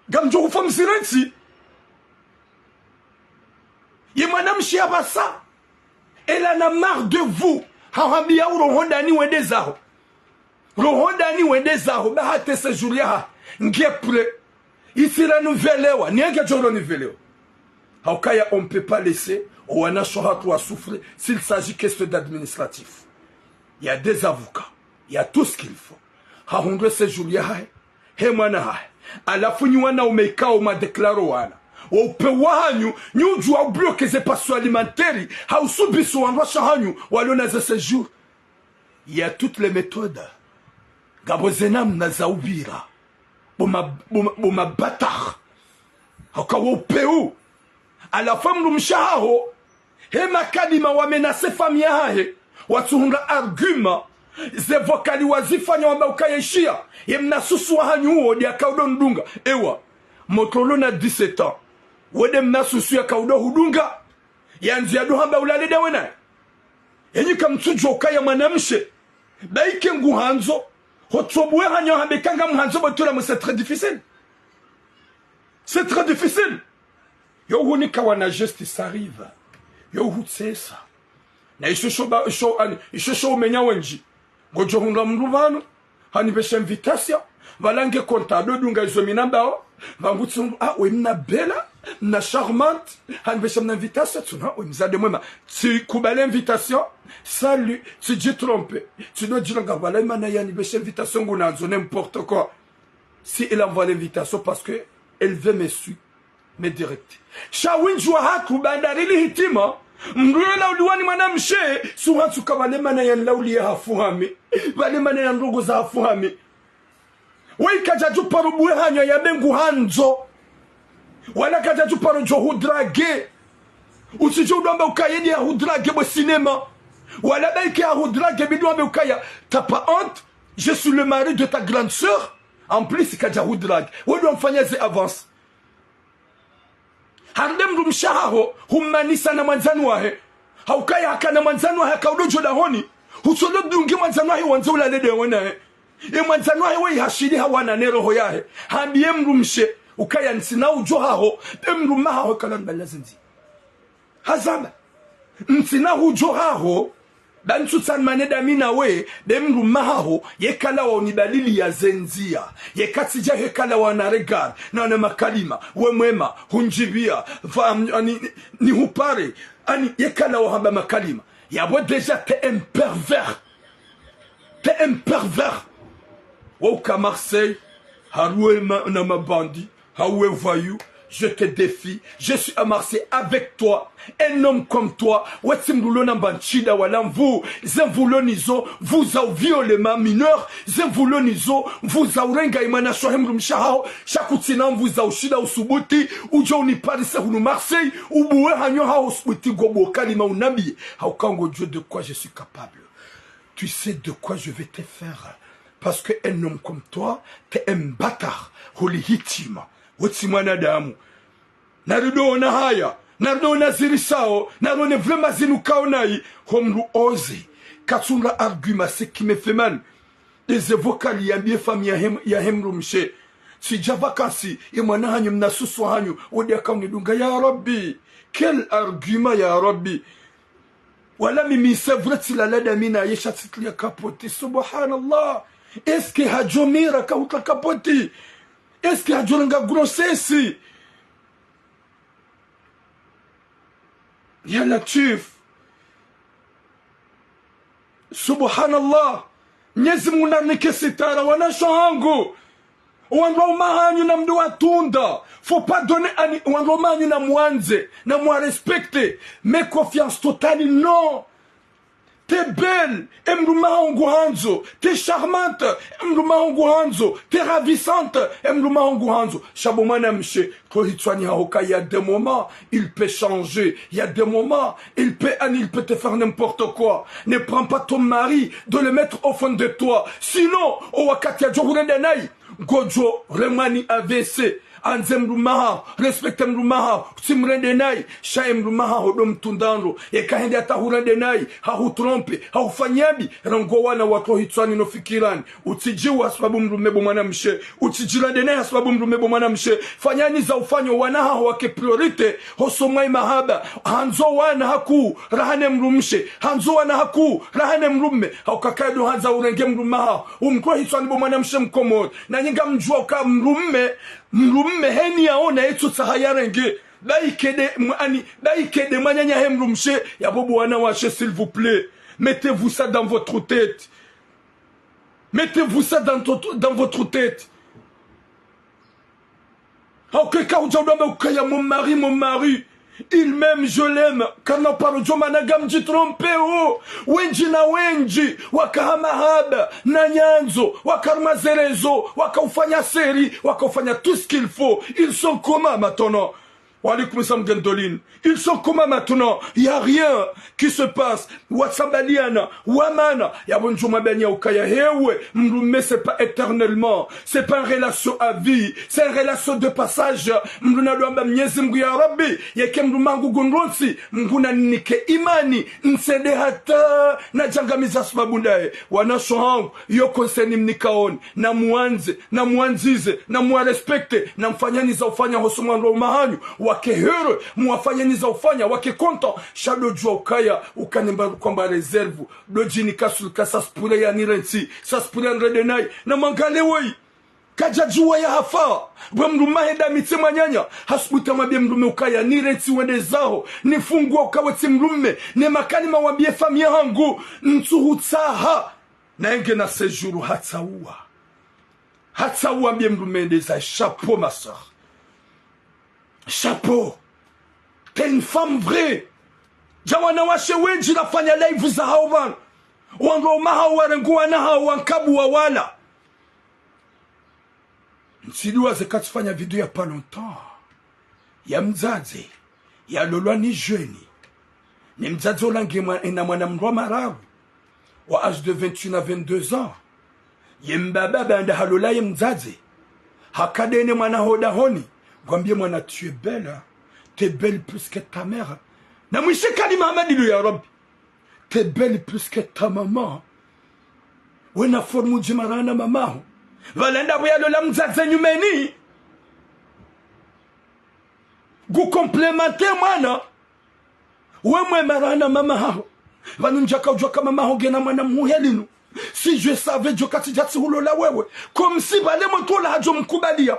Gamjo hufam ziranti. Yemanamshi abasa. Elle en a marre de vous. Harabia ou rohondani wendezaho. Rohondani wendezaho. Bahate se julia. Ngepre. Ici la nouvelle. Nienge joro nouvelle. Haukaya on ne peut pas laisser. Ouana shohatu à souffrir. S'il s'agit question d'administratif. Il y a des avocats. Il y a tout ce qu'il faut. Harondre se julia. Hemana. À la fin, wana umeka uma déclaro wana. Upe wanyu nyuju au bloke ze passo alimentaire hausubisu wanwasha hanyu walona ze séjour. Il y a toutes les méthodes. Gabozenam na zaubira boma batar hakawa upeu à la femme lumshaho he makadima wamenase famia hahe watuhunga argument ze vokali wazifanya wambaukayeshia yemnasusu hanyu huo dia kaudondunga ewa motolo na 17 ans. Wede mnasusu ya kaudo hudunga yanzu ya duhamba ulalida wena yenyi kamtujo ukaya manamshe baike nguhanzo hotobwe hanyo habekanga mhanzo batura mo c'est très difficile, c'est très difficile. Yo hunika wana justice arrive yo hutsesa na ishosho umenya wenji gojo hunga mruvano hani besha invitation valange kontado dunga izo minambao vangutsu wemna bela na charmante han besha invitation tuna wemzade mwema tu kubale invitation salut tu dis trompé tu dois dire nga voilà mana yani besha invitation ngunazo n'importe quoi. Si elle envoie l'invitation parce que elle veut me suivre me directer shawinjwa haku bandarili hitima mruela uliwani mwanamshe suhansu kabale mana yan lauli hafuhami bale mana yan ndogo za hafuhami wikaja parubuwe hanyo ya bengu hanzo wala kaja paro jo hudrage usije udomba ukayeni ya hudrage bo cinéma wala baike ya hudrage bidouambe ukaya t'as pas honte, je suis le mari de ta grande sœur en plus kaja hudrage wewe mfanya ze avance hardem rumshaho humanisa na manzanu wahe haukaya hakana manzanu wahe kaudojo dahoni usolo dungi manzanu wahe wanzula lede wona e manzanu wahe we hashiri hawana nero hoyahe hambie mrumshe ukaya nsina ujohaho emrumaho kalamba lazinzi hazamba nsina ujohaho bantsutsan maneda mina we bemrumaho yekala wa unidalili ya zenzia yekatsija hekala wa naregar na makalima we mwema hunjibia ni hupare ani yekala wa hamba makalima yabo déjà t'es un pervers Wauka Marseille haroué na ma bandi haoué voyou. Je te défie, je suis à Marseille avec toi, un homme comme toi. Vous avez violemment mineur, vous avez renga imana shohemrum shahao, chakutina vous avez shida usubuti, ou Johnny Paris ou Marseille, ou boué hanyo hao subuti gobo kalima unabi. Haoukango Dieu, de quoi je suis capable. Tu sais de quoi je vais te faire. Parce qu'un homme comme toi, t'es un bâtard, hulihitime. Wotsimwana damu narudo na haya narudo na zirisao narone vraiment zinukao nai homru ozi katsunga argument ce qui me fait mal des avocats yambie famille ya hemru mshe si javakasi imwana hanyu mnasusu hanyu wodi akauni dunga ya Rabbi quel argument ya Rabbi wala mimi c'est vrai tila la damina yesha titlia kapoti subhanallah. Est-ce que hajomira kauka kapoti? Est-ce que hajolenga grossesse? Ya Latif, subhanallah. Mwenyezi Mungu nanike sitara wanashangu. Wanromanyu na mdu watunda. Faut pas donner ani wanromanyu na mwanze na mwa respecter. Mais confiance totale non. T'es belle, Mrumahangu Hanzo. T'es charmante, Mrumahangu Hanzo. T'es ravissante, Mrumahangu Hanzo. Chabomana Mche, Kohitswani Haoka, il y a des moments, il peut changer. Il y a des moments, il peut te faire n'importe quoi. Ne prends pas ton mari de le mettre au fond de toi. Sinon, Owakatia Djohurendenai, Gojo, Remani AVC. Anze mrumaha, respecte mrumaha, simrendenai, shae mrumaha hodom tundando, kahende atahurendenai, hahutrompe, haufanyabi, rangowana watu hitswani no fikirani, utijiwa sababu mrumebo mwanamshe, utijirandenai sababu mrumebo mwanamshe, fanyani za ufanyo wanaha wake priorite, hosomai mahaba, hanzo wana haku, rahane mrumshe, hanzo wana haku, rahane mrumme, haukakaido hanza urenge mrumaha, umkwa hitswani bo mwanamshe mkomod, na nyinga mjua uka mrumme heni yaona etu tsahayarenge baikede manyanya hemrumshe ya bobo wana washe s'il vous plaît. Mettez-vous ça dans votre tête. Mettez-vous ça dans votre tête. Ok, quand vous avez mon mari, il m'aime, je l'aime. Kana paro jomanagam jitrompe o. Wenji na wenji. Wakahamahaba. Nanyanzo. Wakarmazerezo. Wakaufanya seri. Wakaufanya tout ce qu'il faut. Ils sont comment maintenant? Ils sont comment maintenant? Il n'y a rien qui se passe. Watsambaliana, Wamana, Yabonjumabania Ukaya Hewe, mais c'est pas éternellement. C'est pas une relation à vie. C'est une relation de passage. Mruna Luamba Mnyezimgu ya Rabbi, Yakemrumangu Gunronsi, Mguna Nike Imani, Nsedehata, Najangamiza Smabundae, Wanashohangu, Yoko Senim Nikaon, na muanzize, na muarespecte, na mfanyani za ufanya hosuman Romahanyu, wake heureux, muafanyeni za ufanya, wake content, shado jua ukaya, ukanemba kwamba reserve, dojini kasulka, saspure ya nirensi, saspure ya nredenai, na mangale wei, kajajua ya hafa, wemrumahe da mitema nyanya, hasbuta mabie mrume ukaya, nirensi wende zao, nifungua ukaweti mrume, ne makani mawabie famia hangu, ntuhutaha, na enge na sejuru hataua bie mrume ndeza, chapeau ma soeur. Chapeau. T'es une femme vraie. Jawana washe wenji nafanya live za hawan. Wango maha warenguana hawankabu wa wala. Nsidiwa zekatufanya video ya pas longtemps. Ya mzazi. Ya lolwa ni jeune. Ni mzazi olange ina mwana mrwa marabu. Wa âge de 21 à 22 ans. Yembaba banda halola ye mzazi. Hakadene mwana hoda honi. Gwambie mwana, tu es belle, hein? Tu es belle plus que ta mère. Na mwishe kali Muhammad ilu ya Rabbi. Tu es belle plus que ta maman. Wena formu jimarana mamaho. Valenda buya lola mzaze nyumeni. Gu komplementer mwana. Wemwe marana mamaho. Vanunjaka ujoka mamaho gena mwana muhelinu. Si je savais jokati jatsi hulola wewe. Comme si bale motola hajo mkubalia.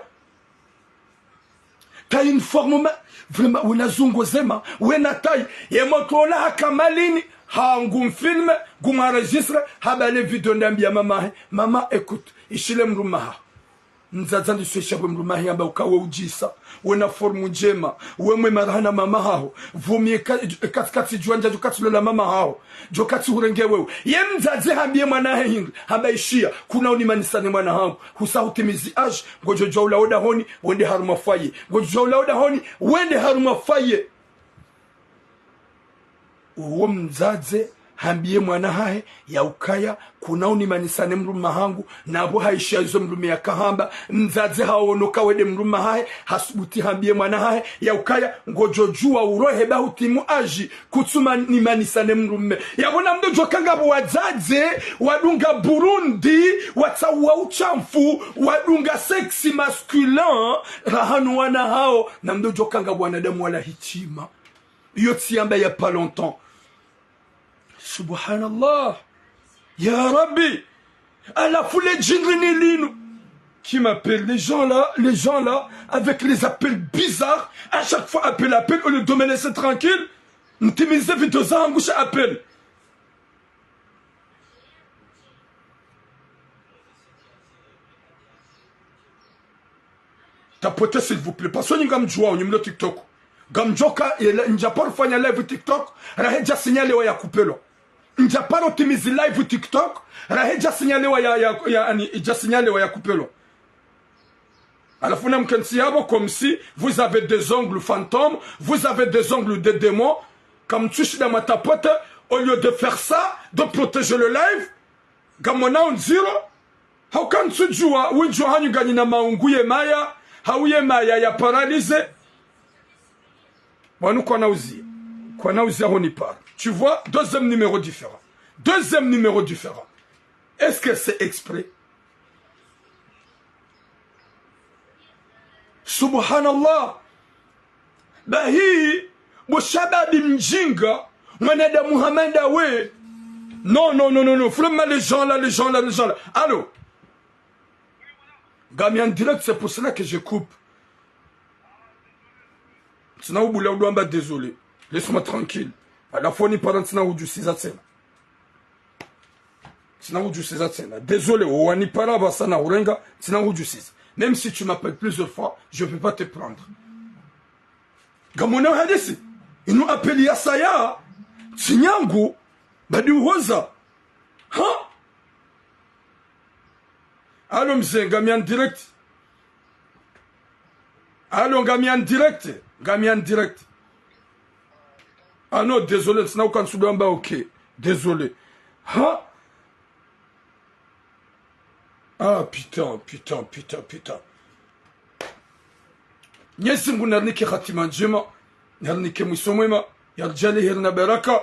T'as une forme vraiment unazungu zema wena tai yemotola hakamalini hangu film gumaregistre habale video ndambia mama écoute ishile mrumaha nzaza ndiswesha mrumaha yamba ukawe ujisa wena formu njema wemwe marana mama hao vumie katikati juanja jokati lola mama hao jokati urenge wewe yemzaze hambie mwana hingi habaishia kuna unimanisane mwana hao husahutimizi age ngojo jawla oda honi wende haruma faye ngojo jawla oda honi wende haruma faye uwo mzaze hambie mwana hae ya ukaya kuna unimanisane mruma hangu nabo haishia izo mrume ya kahamba mzaze haonoka wede mruma hae hasubuti hambie mwana hae ya ukaya ngojojua urohe bahutimu aji kutuma nimanisane mrume yabona mdojo kangabo wazaze wadunga Burundi watawa uchamfu wadunga sexy masculin rahanu wana hao na mdojo kangabo wanadamu wala hichima yoti yamba ya pas longtemps. Subhanallah. Ya Rabbi. À la foule de qui m'appellent, les gens là, avec les appels bizarres, à chaque fois appel, au lieu de me laisser tranquille, nous te misons vite aux angouches appel. Tapotez s'il vous plaît, parce que nous avons joué au numéro TikTok. Gamjoka, il n'y a pas fait un live TikTok, il a déjà signalé qu'il y a coupé là. Il n'y a pas optimisé live TikTok, il a déjà signalé qu'il y a coupé là. À la fin, comme si vous avez des ongles fantômes, vous avez des ongles de démons, comme tu es dans ma tapote, au lieu de faire ça, de protéger le live, gamona on dit, how can tu jouer, oui, Johan, gagne na maunguye maya, hauye maya, ya paralysé. Bon, nous, qu'on a osé, on y parle. Tu vois, deuxième numéro différent. Deuxième numéro différent. Est-ce que c'est exprès? Subhanallah. Bahi, Boshababi Mjinga, Manada Muhammad Awe. Non. Vraiment les gens là. Allô? Gami en direct, c'est pour cela que je coupe. Sinon, vous voulez désolé. Laisse-moi tranquille. À la fois, ni parents, sinon, vous du César. Sinon, vous du César. Désolé, ou ni parents, basana, ourenga, sinon, vous du César. Même si tu m'appelles plusieurs fois, je ne peux pas te prendre. Gamona hadisi, ils nous appellent Yasaya, Tsinyangu, Badiouhoza. Hein? Allô, monsieur, Gami en direct. Allô, Gami en direct. Ah non, désolé, c'est quand tu dois en bas, ok. Désolé. Hein? Ah, putain. Nyesingu narnike khatima njema, narnike mwisomwema, yarjali hirna baraka,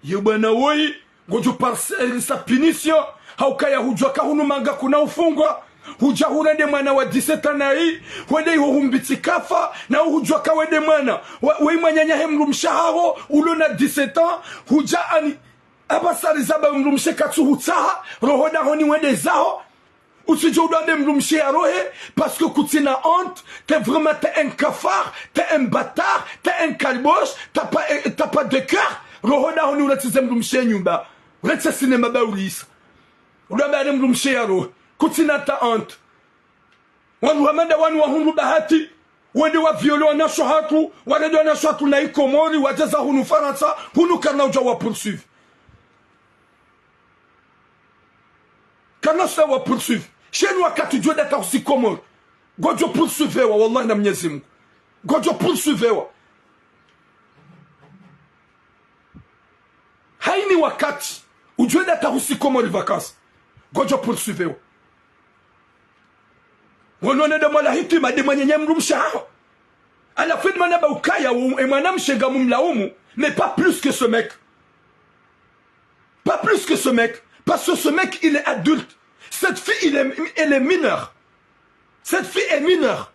yubana woi, goju parcelle sa punition, haukaya hujwa kahunu manga kuna ufungwa, huja hurende mwana wa 17 na hii, wende humbiti kafa, na hujwa ka wende mwana, wei mwanyanya hemru mshaharo, ulo na 17 huja ani, abasari zaba mrumshe katsu hutaha, rohoda honi wende zao, aussi je dois même l'umcher à rohe parce que quand tu as honte, t'es vraiment un cafard, t'es un bâtard, t'es un calboche, t'as pas de cœur. Rohoda on nous retient l'umcher nyumba, retient cinéma baulis. On doit même l'umcher à rohe. Quand tu as honte, on ramène wanu wahundu bahati, wende wa violon na shohatu, wende na shohatu na ikomori, wajaza hunu Faransa, hunu karna ujawa poursuivre. Quand ça va poursuivre, chez nous, quand tu dois être aussi commun, Godjo poursuivre, wallah, na mnyezimu. Godjo poursuivre. Haini wakati, ujue d'être aussi commun les vacances. Godjo poursuivre. Wanone de mala hitima de manyenye mrumshaharo. À la fin de manaba ukaya et manam shega mumlaumu, mais pas plus que ce mec. Pas plus que ce mec. Parce que ce mec, il est adulte. Cette fille, elle est mineure. Cette fille est mineure.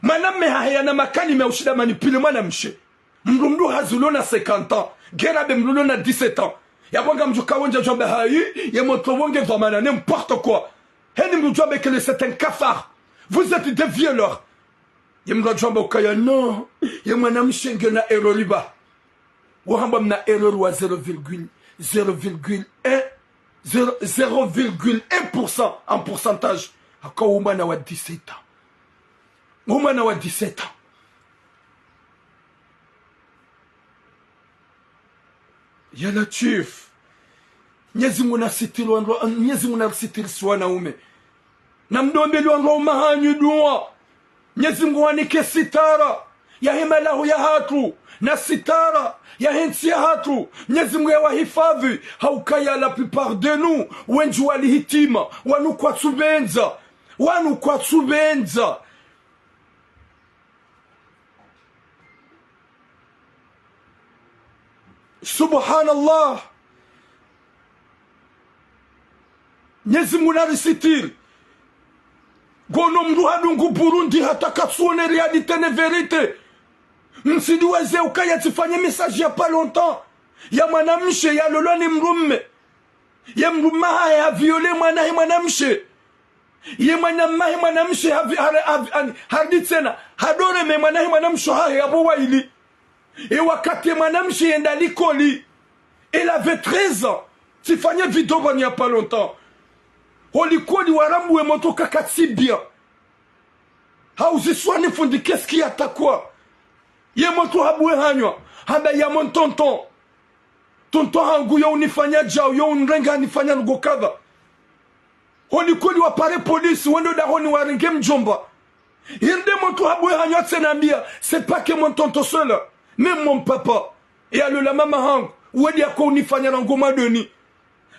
Madame Mehayana Makani Meushida manipule Manamche. Mrumdu Hazulona 50 ans. Gerabe Mrulona 17 ans. Yabonga Mjukawanja Jombe Hayi, Yamotowonge Zomana, n'importe quoi. Heni Mjombe que c'est un cafard. Vous êtes des violeurs. Yamga Jombe Kaya, non. Yamanam Shengena Eroliba. Wahambam na erreur wa 0,1% en pourcentage. Encore woman a 17 ans. Woman a 17 ans. Yala chief. Nyezi muna sitir swana ume. Namdombe luanro mahanyu duwa. Nyezi mwana ke sitara. Ya himalahu ya hatu. Na sitara. Ya hensi ya hatu. Nyezi mwe wa hifadhi. Haukaya la plupart de nous. Wenju wali hitima. Wanu kwa tsubenza. Subhanallah. Nyezi munari sitir. Gono mruhadungu Burundi hata katsuone realite ne verite. Msidiweze ukaya tifanye message ya pas longtemps. ya mwanamshe ya loloni mrumme ya mrumaha ya viole mwanahe mwanamshe ye mwanamahe mwanamshe hardi tena hadore me mwanahe mwanamshe hahe ya buwa ili et wakati mwanamshe yenda likoli elle avait 13 ans tifanye video il n'y a pas longtemps holikoli warambu we moto kakatsi bien hauziswani fundi qu'est-ce qui atakwa ye moto habwe hanywa hamba ya mon tonton hangu yo unifanya jao yo unrenga nifanya ngokadha holikoli wa pare police wendo da honi waringe mjomba hirde moto habwe hanywa tsenambia c'est pas que mon tonton seul même mon papa et alors la mama hangu wedi yako unifanya na ngoma deni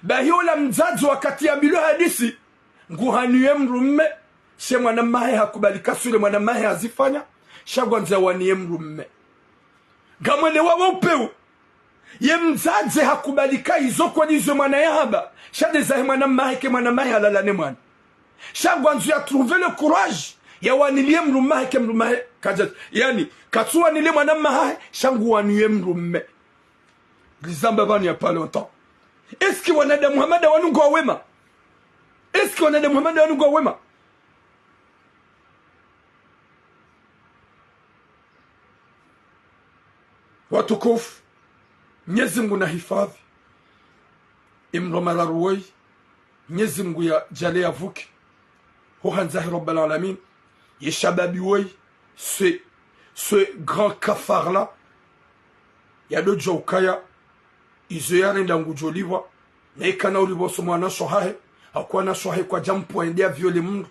bahiyo la mzazi wakati ya bilo hadisi nguhanuye mrumme she mwana mahe hakubalika sule mwana mahe azifanya shagwanza waniye mrumme gamwene wawo upeu ye mzazi hakubalika izo kwa nizo mwana yahaba shadeza mwana mahe ke mwana mahe halalane mwana shagwanza ya trouver le courage ya wanilie mrumme ke mrumme kajat yani katsuwa nile mwana mahe shangu wanuye mrumme Grizamba bani ya pas longtemps. Est-ce que wanada Muhammad wanungo wema? Est-ce que wanada Muhammad wanungo wema? Watukufu Mwenyezi Mungu na hifadhi imromara ruwai Mwenyezi Mungu ya jale avuki Hohanzahi Rabbal Alamin Yeshababi wai ce grand cafard là Yado Jokaya izoyare ndangujoliwa na ikana ulibo somwana sohahe hakuwa na sohahe kwa jampo endea viole mundu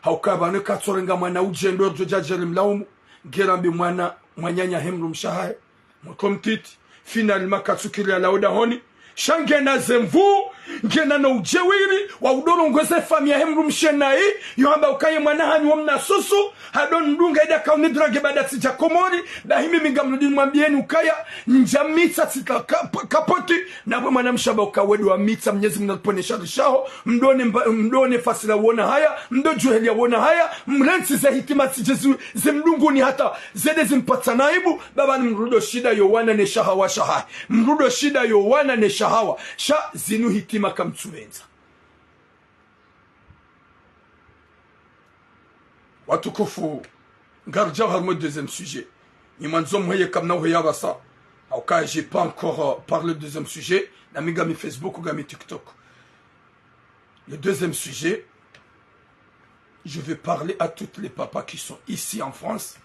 haukaba ne katsorenga mwana ujendo jojajele mlaumu gerambi mwana mwanyanya hemru mshahahe mkomtiti finalement katsukiri ala odahoni shangena zemvu ngena na ujewiri wa udoro ngweze famia hemru mshenai yohamba ukaye mwana hanyu mna susu hadon ndunga ida kauni drage bada tija komori da himi mingamrudini mwambieni ukaya njamitsa tika kapoti na bwe mwana mshaba ukawedu wa mitsa Mwenyezi Mungu anaponesha rishaho mdone fasila wona haya mdo juhelia wona haya mrensi za hitima tijezu zemdunguni hata zede zimpatsa naibu baba ni mrudo shida yowana ne shahawa shahai mrudo shida yowana ne shahawa sha zinu hitima kamtsubenza watukufu ngarja harmo deuxième sujet nimanzo mheye kamna hoya basa au cas j'ai pas encore parlé du deuxième sujet na migami Facebook ou gami TikTok. Le deuxième sujet, je vais parler à toutes les papas qui sont ici en France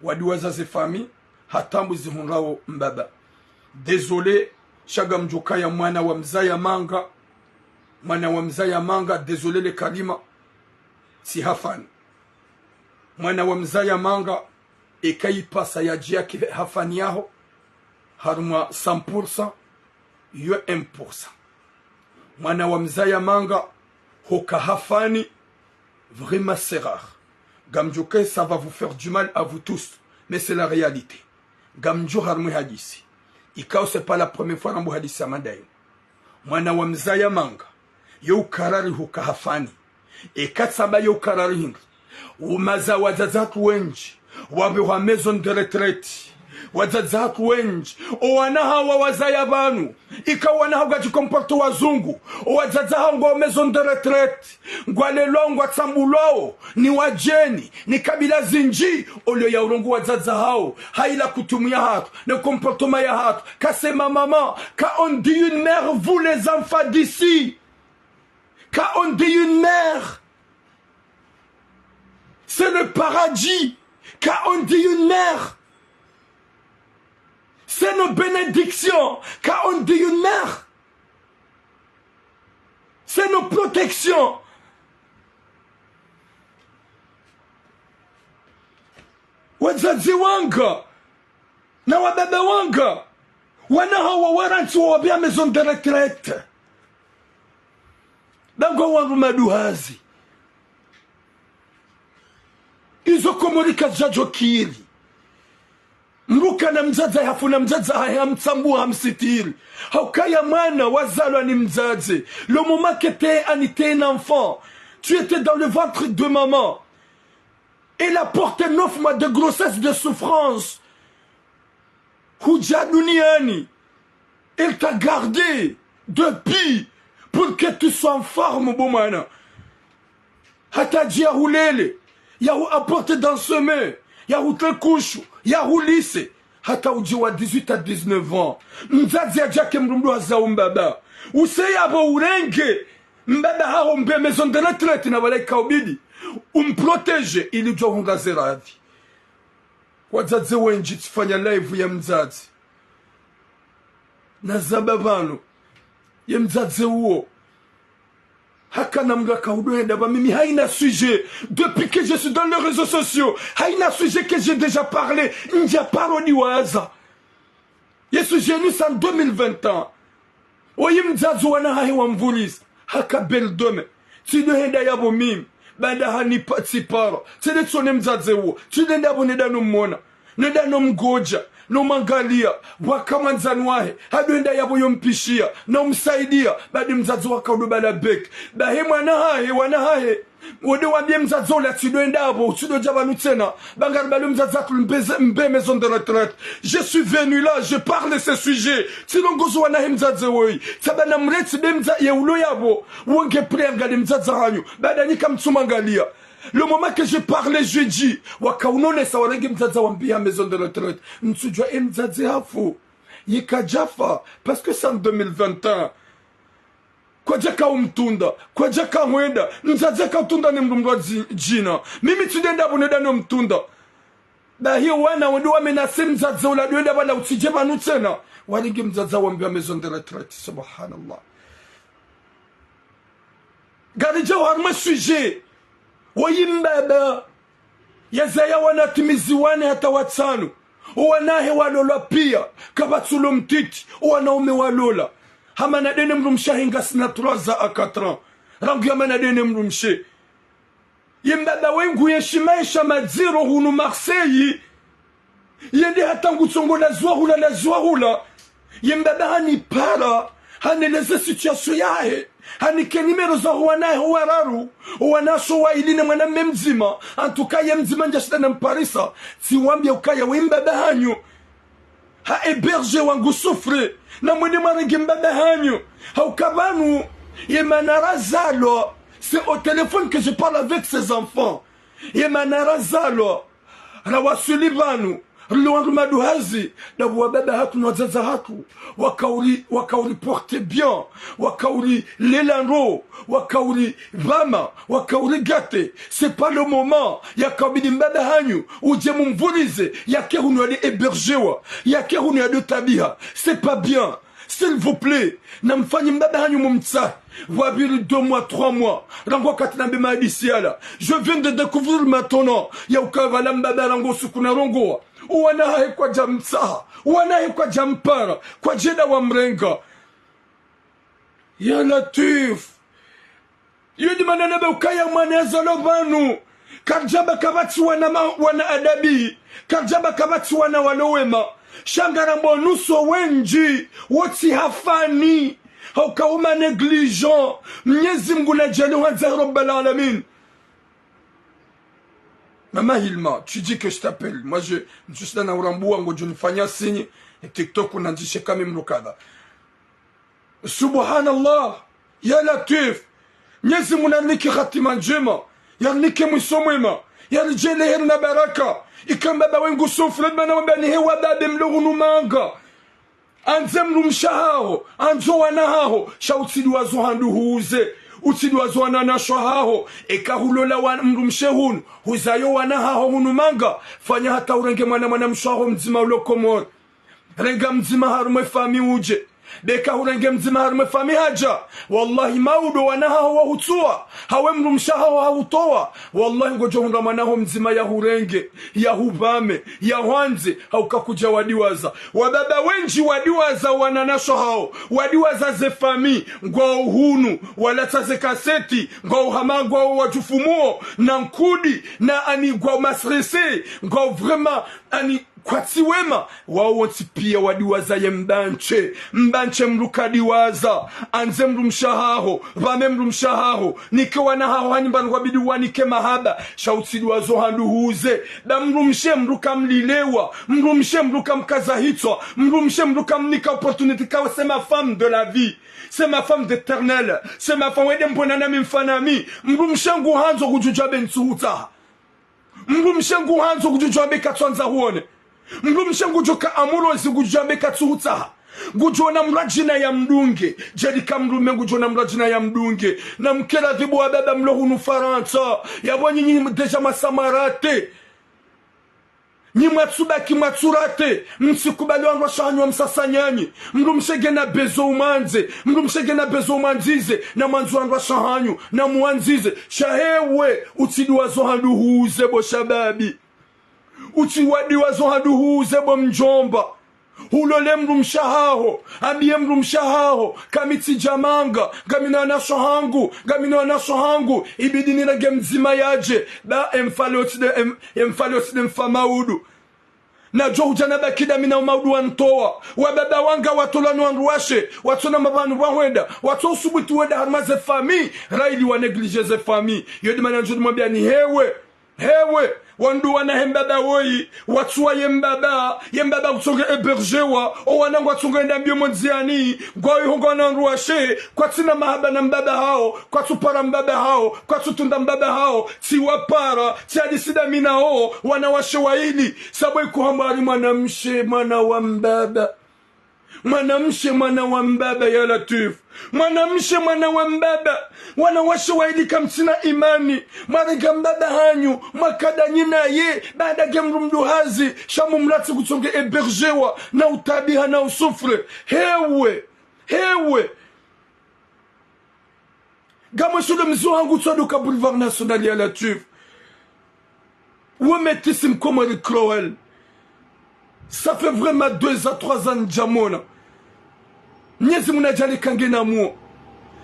wadouaza ze famille hatambu zihunrao mbaba désolé shagam jokaya mwana wa mzaya manga désolé le kalima si hafani mwana wa mzaya manga ekaipasa ya jia ki hafani yaho haruma 100% yo 1%. Mwana wa mzaya manga hoka hafani vraiment c'est rare. Gamjoke ça va vous faire du mal à vous tous, mais c'est la réalité. Gamjo harmu hadisi. Ikao c'est pas la première fois na hadisi amadai. Mwana wa mzaya manga yo karari hoka hafani. Ekatsaba yo karari hingi. Umaza wazazatu wenji wabe wa maison de retraite wazazatu wenji owanaha wa wazaya banu ikawanaha gajikomporto wazungu wazazaha ngo maison de retraite ngwalelongwa tsambulao ni wajeni ni kabila zinji olio ya urongo wazazahao haila kutumia hatu ne comportement ya hatu kasema mama ka on dit une mère vous les enfants d'ici ka on dit une mère c'est le paradis. Car on dit une mère. C'est nos bénédictions. Car on dit une mère. C'est nos protections. Wazazi wanga. Na wabebe wanga. Wana hawa waranti wabia maison de retraite. Dango wangu maduhazi. Izo komorika jajokiri. Mruka na mzaza hafuna mzaza hamtsambu hamsitiri. Haukaya mwana wazalwa ni mzaze. Le moment que t'es un enfant, tu étais dans le ventre de maman. Elle a porté 9 mois de grossesse de souffrance. Huja duniani. il t'a gardé depuis pour que tu sois en forme, Bomana. Hata dia hulele, ya hu apporté dans ce main, ya hu te couche, ya hu lycée. Hata ujiwa 18 à 19 ans. Mzazi ajake mrumdu hazao mbaba. Useya abo urenge. Mbaba hao mbe maison de retraite na wale kaubidi. Umprotege ili jua hungaze radhi. Wazazi wenji tifanya live ya mzazi. Na zababano. Ya mzazi uo. Haka na mga kaudoenda ba mimi haina sujet. Depuis que je suis dans les réseaux sociaux. Haina sujet que j'ai déjà parlé. Ndia parodi waza. Yesu jenus en 2021. Oyi mzazi wana hahi wa mvulis. Haka beldome. Tidohenda yabo mimi. Bada hani patipara. Tede tsone mzazi uo. Tidenda bo neda no mona. Neda no mgoja. No mangalia. Wakamanzani wahe. Hadoenda yabo yompishia. Na umsaidia. Badi mzazi wakaudu bala bek. Bahe wana hahe. Wode wabie mzazi ola tidoenda abo. Tido jabanu tena. Bangar balu mzazi atu mbe maison de retraite. Je suis venu là. Je parle de ce sujet. Tilongozo wana he mzazi woi. Sabana mreti be mzazi ye ulo yabo. Wonge prengade mzazi hanyu. Bada nika mtumangalia. Le moment que je parlais, je dis, wakaunone sawarenge mzazi wambia maison de retraite. Nsujwa mzazi hafu. Yeka jafa. Parce que c'est en 2021. Kwa jaka umtunda. Kwa jaka mwenda. Mzazi kautunda ni mrumdwa jina. Mimi tudenda boneda no mtunda. Da hiyo wana wadu wamenase mzazi ula duenda wana utijeba nutena. Waringi mzazi wambia maison de retraite. Subhanallah. Garija warma sujet. Wayimbaba yazaya wanatimizi wane hata watano wanahe walola pia kabatsulo mtiti wanaume walola hamana dene mrumshahinga sina 3 à 4 ans rangu yamana dene mrumshe yimbaba wengu yeshimaisha madziro hunu Marseille yende hata ngutsongo la zwahula yimbaba hani para haneleze situation yahe hanike nimero za wanae wararu wanasho waidine mwana mzima antukaye mzima njashita na mparisa siwambia ukaya wimbaba hanyu ha héberger wangu souffre na mwene marengi mbaba hanyu ha ukabanu yemanara zalo c'est au téléphone que je parle avec ses enfants yemanara zalo na wasulibanu Luandu maduhazi na wababa hatu na wazaza hatu wakauri porte bien wakauri lelano wakauri bama wakauri gate c'est pas le moment yakabidi mbaba hanyu uje mumvulize yake hunu yade hébergewa yake hunu yade tabia c'est pas bien s'il vous plaît na mfanyi mbaba hanyu mumtsa wabiri 2 mois 3 mois rango katina bema adisiala je viens de découvrir maintenant ya ukavala mbaba rango sukuna rongoa wanahe kwa jamsaha wanahe kwa jampara kwa jeda wa mrenga ya Latif yudi mananabe ukaya mwaneza lobanu karjaba kabati wana adabi karjaba kabati wana walowema shangarambo nuso wenji woti hafani haukauma negligent Mwenyezi Mungu na jali wanza rabbal alamin. Maman Hilma, tu dis que je t'appelle. Moi, je suis dans un rambo, je ne fais pas signe. Et TikTok, on a dit, c'est quand même le cas. Subhanallah, ya Latif. Nyezi munaniki khatima njema. Yarnike mwisomwema. Yarjele herna baraka. Ikambaba wengu sufred mana wambani hewa babe mlugunu manga. Anzem lumshahao. Anzo wanahao. Shautsidi wazo handu huuze. Utidi wazo wananashwa hao. Eka hulola mrumshehun. Huzayo wanahao hunumanga. Fanya hata urenge mwana mshaho mzima ulokomor. Renga mzima harume fami uje. Beka urenge mzima harume fami haja. Wallahi maudo wanahao wahutua. Hawe mrumshahao hautoa. Wallahi ngojo hunda manaho mzima ya hurenge. Ya hubame. Ya wanze. Haukakuja wadiwaza. Wababa wenji wadiwaza wananasho hao. Wadiwaza ze fami. Ngwa uhunu. Walata ze kaseti. Ngwa uhamangwa wajufumuo. Na nkudi. Na ani ngwa masrese. Ngwa vraiment ani kwa tiwema wao wonti pia wadiwaza ye mbanche mruka diwaza anze mrumshahaho vame mrumshahaho nike wana haho hanimban wabidi wanike mahaba shauti diwazo handuhuze da mrumshe mruka mlilewa mrumshe mruka mkazahitwa mrumshe mruka mnika opportunity kawa c'est ma femme de la vie, c'est ma femme d'éternel, c'est ma femme wede mponana mimfanami mrumshe ngu hanzo kujujabe nsuhuta mrumshe ngu hanzo kujujabe katwanza huone mrumshe ngujoka amurozi gujabe katsuhutsa gujona mrajina ya mdunge jedika mrume gujona mrajina ya mdunge na mkela dhibu wa baba mlohunu Faransa yabonyi nyi deja masamarate nyi matsubaki matsurate msikubali wangu shanywa msasanyanyi mrumshege na bezo umanze mrumshege na bezo umanzize na manzu wangu shahanyu na muanzize shahewe utidwa zohanduhuze bo shababi utiwadi wazohaduhuze bo mjomba hulole mrumshahaho abie mrumshahaho kamiti jamanga gamina na shohangu ibidini na gemzima yaje ba emfaloside mfamaudu na jo ujana bakida mina umaudu wantoa wababa wanga watolanu wanruashe watona mabanu wahwenda wato usubutu wenda harmaze fami raili wa neglige ze fami yodi mananjodi mwambia ni hewe wandu wana hembaba woi watuwa yembaba kutonge eberjewa o wana watunga ndambio monziani gwa yihonga na nruashe kwa tina mahaba na mbaba hao kwa tupara mbaba hao kwa tutunda mbaba hao tiwapara tiadisida mina ho wana washe waili sabu ikuhambari mwanamshe mwana wa mbaba mwanamshe mwana wa mbaba ya Latif mwanamshe mwana wa mbaba wana washe wailika mtina imani mariga mbaba hanyu makada nyina ye baada gemrumduhazi shamu mlati kutonge eberjewa na utabiha na usufre hewe gamwe shule mzu hangu tsoduka boulevard national ya Latif wemetisim komari Crowell. Ça fait vraiment 2 à 3 ans de jamona. Nyezi munajali kangena muo.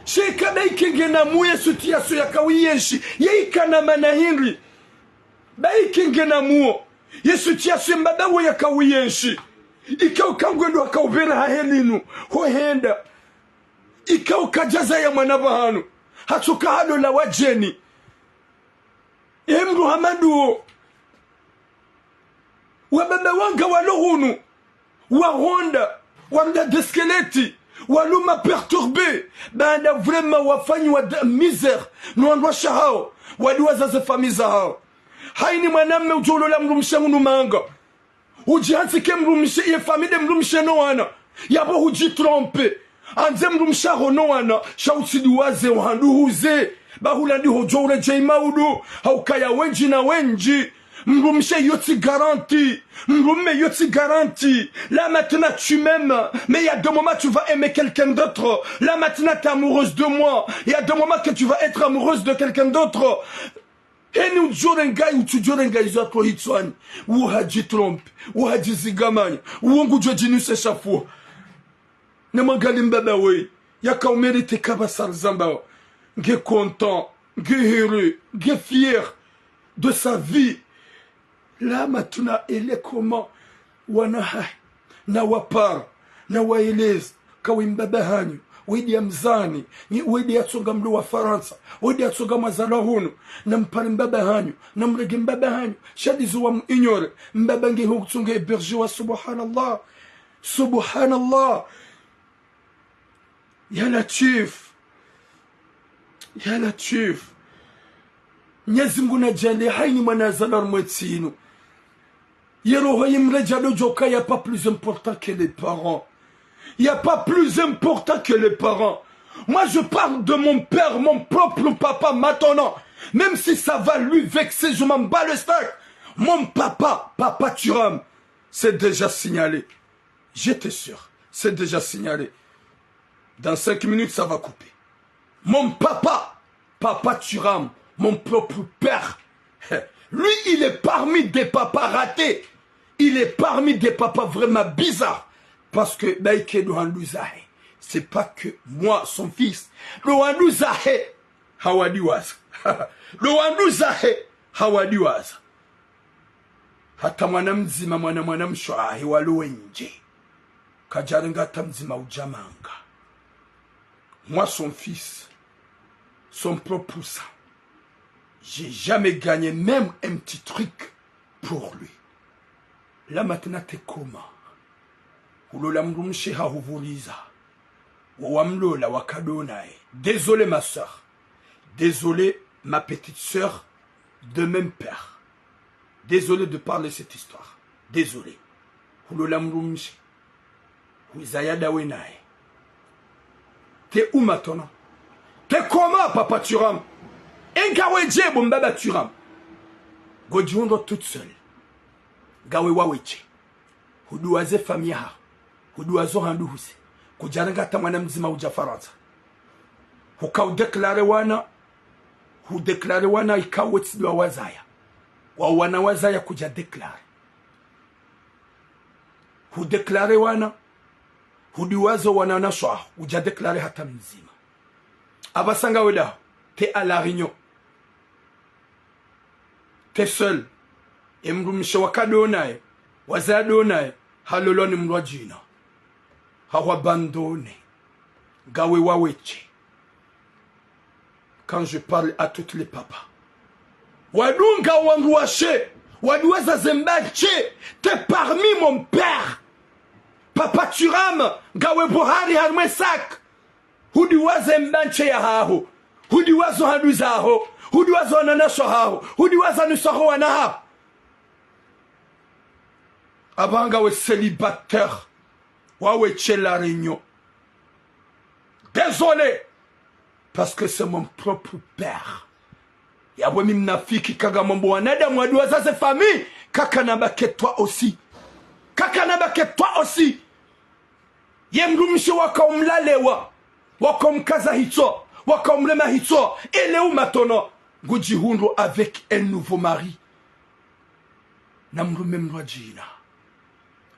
Sheka dai kangena muo yesu tiaso ya kawiyeshi. Yei kana manahiri. Dai kangena muo. Yesu tiaso mbadawo ya kawiyeshi. Ikao kangwendo akaubera hahelinu. Hohenda. Ikao kajaza ya manabahanu. Hatuka halo la wajeni. Emru Hamadu. Wababa wanga walohunu wahonda wanda deskeleti waluma perturbe baada vraiment wafanyi wa misère nuandwa shahao wadiwaza ze famiza hao haini mwanamme ujolola mrumshe manga ujihansike mrumshe ye famide mrumshe no wana yabo uji trompe anze mrumshe no wana shautidiwaze wahanduhuze bahulandi hojore jaimaudu haukaya wenji na wenji Mrumshe yoti garanti. Mrumme yoti garanti. Là maintenant tu m'aimes. Mais il y a 2 moments tu vas aimer quelqu'un d'autre. Là maintenant tu es amoureuse de moi. Il y a 2 moments que tu vas être amoureuse de quelqu'un d'autre. Et nous jorengai ou tu jorengai zako hitwani. Ou haji trompe. Ou haji zigamanya. Ou ongu jojinu se chafou. Ne mangali mbaba we. Yaka ou mérite kabasar zamba. Nge content. Nge heureux. Nge fier de sa vie. Là maintenant il est comment wanaha na wapara na waeleza kawimbaba hanyu widi ya mzani widi ya tsonga mlu wa Faransa widi ya tsonga mazala hunu na mpari mbaba hanyu na mrege mbaba hanyu shadizu wa ignore mbaba nge hu tsunga eberje wa subhanallah ya Latif Nyezi Mungu na jali haini manazala mwetinu Yeroho yimrejado joka, y a pas plus important que les parents. Il n'y a pas plus important que les parents. Moi, je parle de mon père, mon propre papa, maintenant. Même si ça va lui vexer, je m'en bats le steak. Mon papa, Papa Turam, c'est déjà signalé. J'étais sûr, c'est déjà signalé. Dans 5 minutes, ça va couper. Mon papa, Papa Turam, mon propre père. Lui, il est parmi des papas ratés. Il est parmi des papas vraiment bizarres. Parce que c'est pas que moi, son fils. Le Wanduzahe, Hawadiwas. Le Wanduzahe, Hawadiwas. hata mwana mzima mwana mshwahi waluwe nje kajarenga hata mzima ujamanga. Moi son fils, son propre sang, j'ai jamais gagné même un petit truc pour lui. Là maintenant t'es comment? Ulola mrumshe hahuvuliza wamlola wakadonae. Désolé ma soeur, désolé ma petite soeur de même père, désolé de parler cette histoire, désolé. Ulola mrumshe wizayada wenae. T'es où maintenant? T'es comment papa Thuram? Engawe djebo mbaba Thuram godiondo toute seule gawe waweche huduaze famia huduazo handuhusi kujaranga hata mwana mzima uja Faransa hukaudeklare wana ikawetsidwa wazaya wa wana wazaya kuja deklare hudeklare wana huduazo wana nashwa uja deklare hata mzima abasanga weda. T'es à la Réunion, t'es seul et mrumisha wakadonae wazadonae haloloni mrwajina hawabandone gawe waweche. Quand je parle à toutes les papas wadunga wanguashe waduaza zembache, t'es parmi mon père papa Thuram gawe bohari harmesak hudiwaze mbanche ya haho hudiwazo handuzaho hudiwazo nanasho haho hudiwaza nusaho wanaha abanga we célibataire wawe la Réunion. Désolé parce que c'est mon propre père. Yabwe mnafiki kaga mambo wanada mwaduwaza ze famille kaka nabake toi aussi, kaka nabake toi aussi. Yemrumishe wakamlalewa wakamkaza hitso wakamlema hitso ele ou maintenant gujihundo avec un nouveau mari namrume mrajina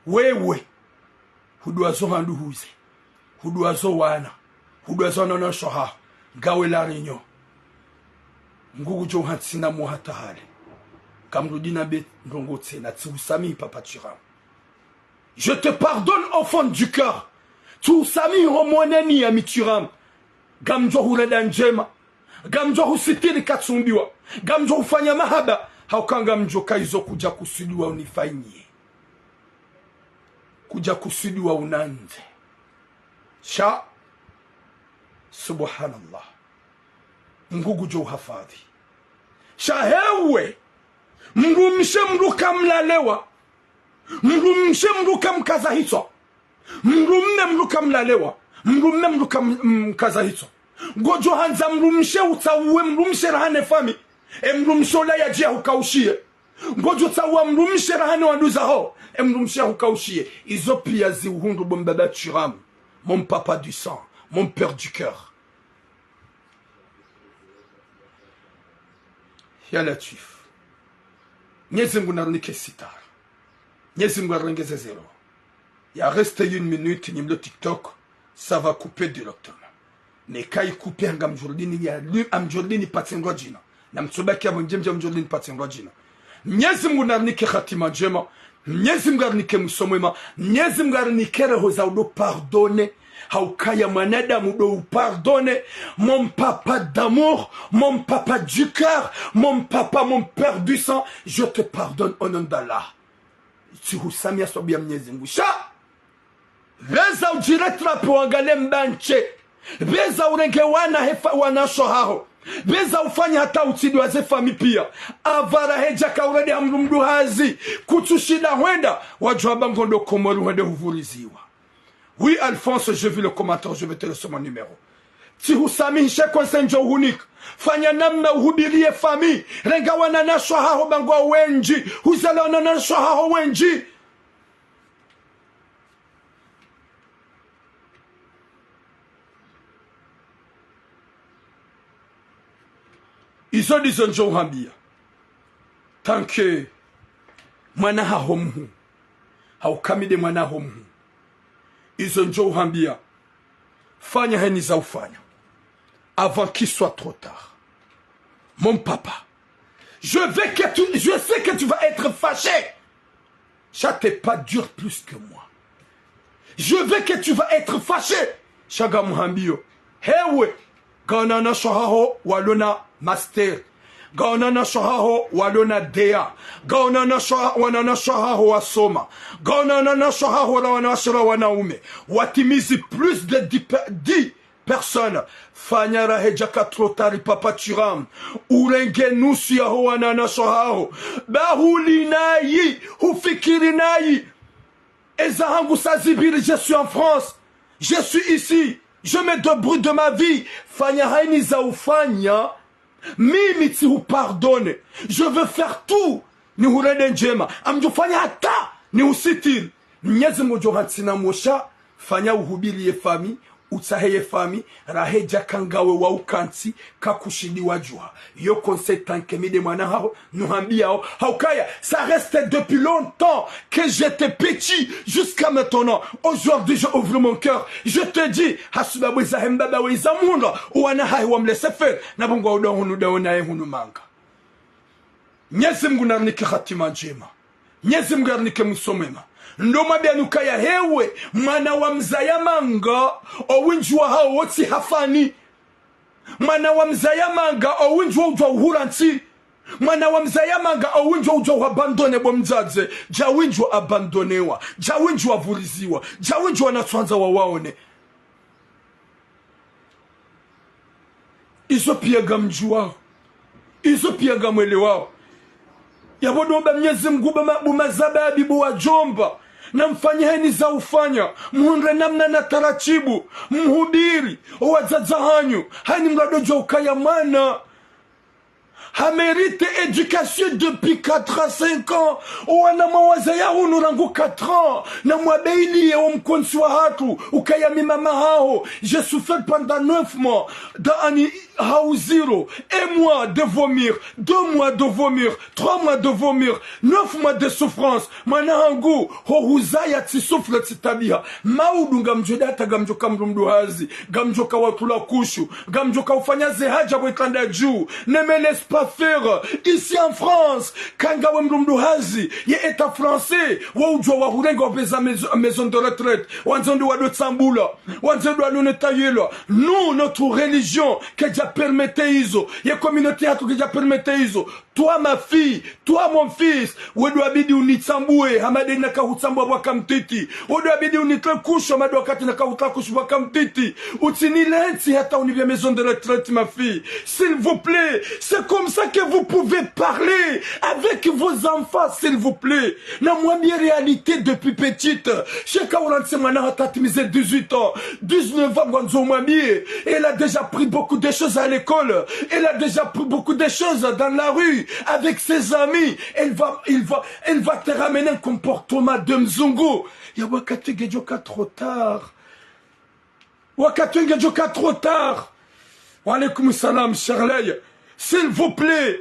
wewe huduazo handuhuze huduazo wana huduazo nana shoha gawe la Réunion ngugu jo hatsina mo hatahale kamrudina be ndongotse na tsusami papa Thuram. Je te pardonne au fond du cœur. Tsusami homoneni ya Thuram. Gamjo huleda njema, gamjo husitiri katsumbiwa, gamjo hufanya mahaba, haukanga mjo kaizo kuja kusudiwa unifanyie, kuja kusudiwa unanze. Sha subhanallah ngugu jo hafadhi sha hewe mrumshe mruka mlalewa mrumshe mruka mkaza hitso mrumme mruka mlalewa mrumme mruka mkaza hitso gojo hanza mrumshe utawe mrumshe rahane fami mrumsho la yajia hukaushie gojo tawa mrumshe rahane wanduza ho mrumshe hukaushie. Izo pia ziuhundu bombaba Thuram, mon papa du sang, mon père du cœur. Ya Latif Nyezungu narunike sitar Nyezungu arengeze zero. Ya reste une minute nimlo TikTok, ça va couper directement. Ne kai couper ngam Jordini ya lui am Jordini patengwa jina. Na mtsobaki ya mjemja Jordini patengwa jina. Nyezungu narunike khatima njema, Nyezungu narunike musomwema, Nyezungu narunike reho za udo pardonner. Haukaya manadamu do pardonner, mon papa d'amour, mon papa du cœur, mon papa, mon père du sang, je te pardonne au nom d'Allah. Si vous samia sobia Mwenyezi Sha beza ujiretra po angale mbanche, beza urenge wana hefa wana shohaho, beza ufanya hata utidi waze fami pia avara heja kaurede amrumdu hazi kutushida wenda wajwaba ngondo komoru wende huvuriziwa. Oui, Alphonse, je vis le commentaire, je vais te laisser mon numéro. Si vous savez, je conseille unique. Fanya namna uhubirie famille. Renga wana na shohaho bangwa wenji. Huzala na shohaho wenji. Izo dizonjo hambia. Tant que mwana hahomhu. Haukamide mwana homhu. Izo njo hambia fanya heni za ufanya avant qu'il soit trop tard. Mon papa, je sais que tu vas être fâché Ça t'est pas dur plus que moi. Je veux que tu vas être fâché. Chaga muhambio. Hewe. Gaonana shohaho walona master. Gaonana shohaho walona dea. Gaonana shohaho wasoma. Gaonana shohaho wana wanaume. Watimizi plus de 10 personnes. Fanyara hejaka trotari papa turam. Urenge nusu ya wanana shohaho. Bahuli nayi. Hufikiri nayi. Ezahangu sazibiri, je suis en France. Je suis ici. Je me débrouille de ma vie. Fanya haini za ufanya. Mimi ti pardonne. Je veux faire tout. Ni hurede njema. Amjufanya hata. Ni usitil. Nyezi mojohansina mosha. Fanya uhubili ye fami. Utsaheye fami. Raheja kangawe wa ukansi. Kakushidi wajua. Yo conseil tankemide mwana hao. Nuhambi hao. Haukaya. Ça reste depuis longtemps. Que j'étais petit. Jusqu'à maintenant. Aujourd'hui je ouvre mon cœur. Je te dis. Hasubabu zahembaba wa izamunga. Uwana hai wa mlese faire. Nabunga uda hunu daona ye hunu manga. Nyezi mgu narnike khatima njema. Nyezi mgu narnike musomema. Ndoma bianukaya hewe. Mana wa mzayamanga. Owinjua hao woti hafani. Mana wa mzayamanga. Owinjua ujwa uhuranti. Mana wa mzayamanga. Owinjua ujwa abandone bomzaze. Jawinjua abandonewa. Jawinjua vuliziwa. Jawinjua natwanza wawaone. Izo piaga mjuwa. Izo piaga mwele wao. Yabodomba mnyezi mguba bumazababi buwa jomba. Na mfanyeni za ufanya. Muhunre namna na taratibu. Mhubiri. Wazazahanyu. Hani mradojo ukayamana. Ha mérité éducation depuis 4 à 5 ans. Wana mawaza ya hunu rangu 4 ans. Na mwabeili ya mkonsi wa hatu. Ukayami mama hao. J'ai souffert pendant 9 mois. Dans hao zero. 1 mois de vomir. 2 mois de vomir. 3 mois de vomir. 9 mois de souffrance. Manahangu. Hohuzaya ti souffle ti tabia. Maudu gamjodata gamjoka mrumduhazi. Gamjoka watula kushu. Gamjoka ufanyaze haja wetanda juu. Ne me laisse pas faire ici en France. Kangawe mrumduhazi. Ye état français. Waujwa wahurenga wapeza maison de retraite. Wanzondi wado tsambula. Wanzondi wado netayelo. Nous, notre religion, que Dieu permettait iso. Ye communauté hatu que Dieu permettait iso. Toi ma fille, toi mon fils. Wedo abidi unitsambue. Hamade naka utsambua waka mtiti. Wedo abidi unitle kusho. Hamade wakati naka utla kusho waka mtiti. Utini lenti hata univya maison de retraite ma fille. S'il vous plaît. C'est comme ça que vous pouvez parler avec vos enfants, s'il vous plaît. Na mwambie réalité depuis petite. Cheka uranse mwana hatatimize 18 ans. 19 ans gwanzo mwambie. Elle a déjà pris beaucoup de choses à l'école. Elle a déjà pris beaucoup de choses dans la rue. Avec ses amis. Elle va te ramener un comportement de mzungu. Ya wakati gejoka trop tard. Wakati gejoka trop tard. Wa alaykoum salam, Charley. S'il vous plaît,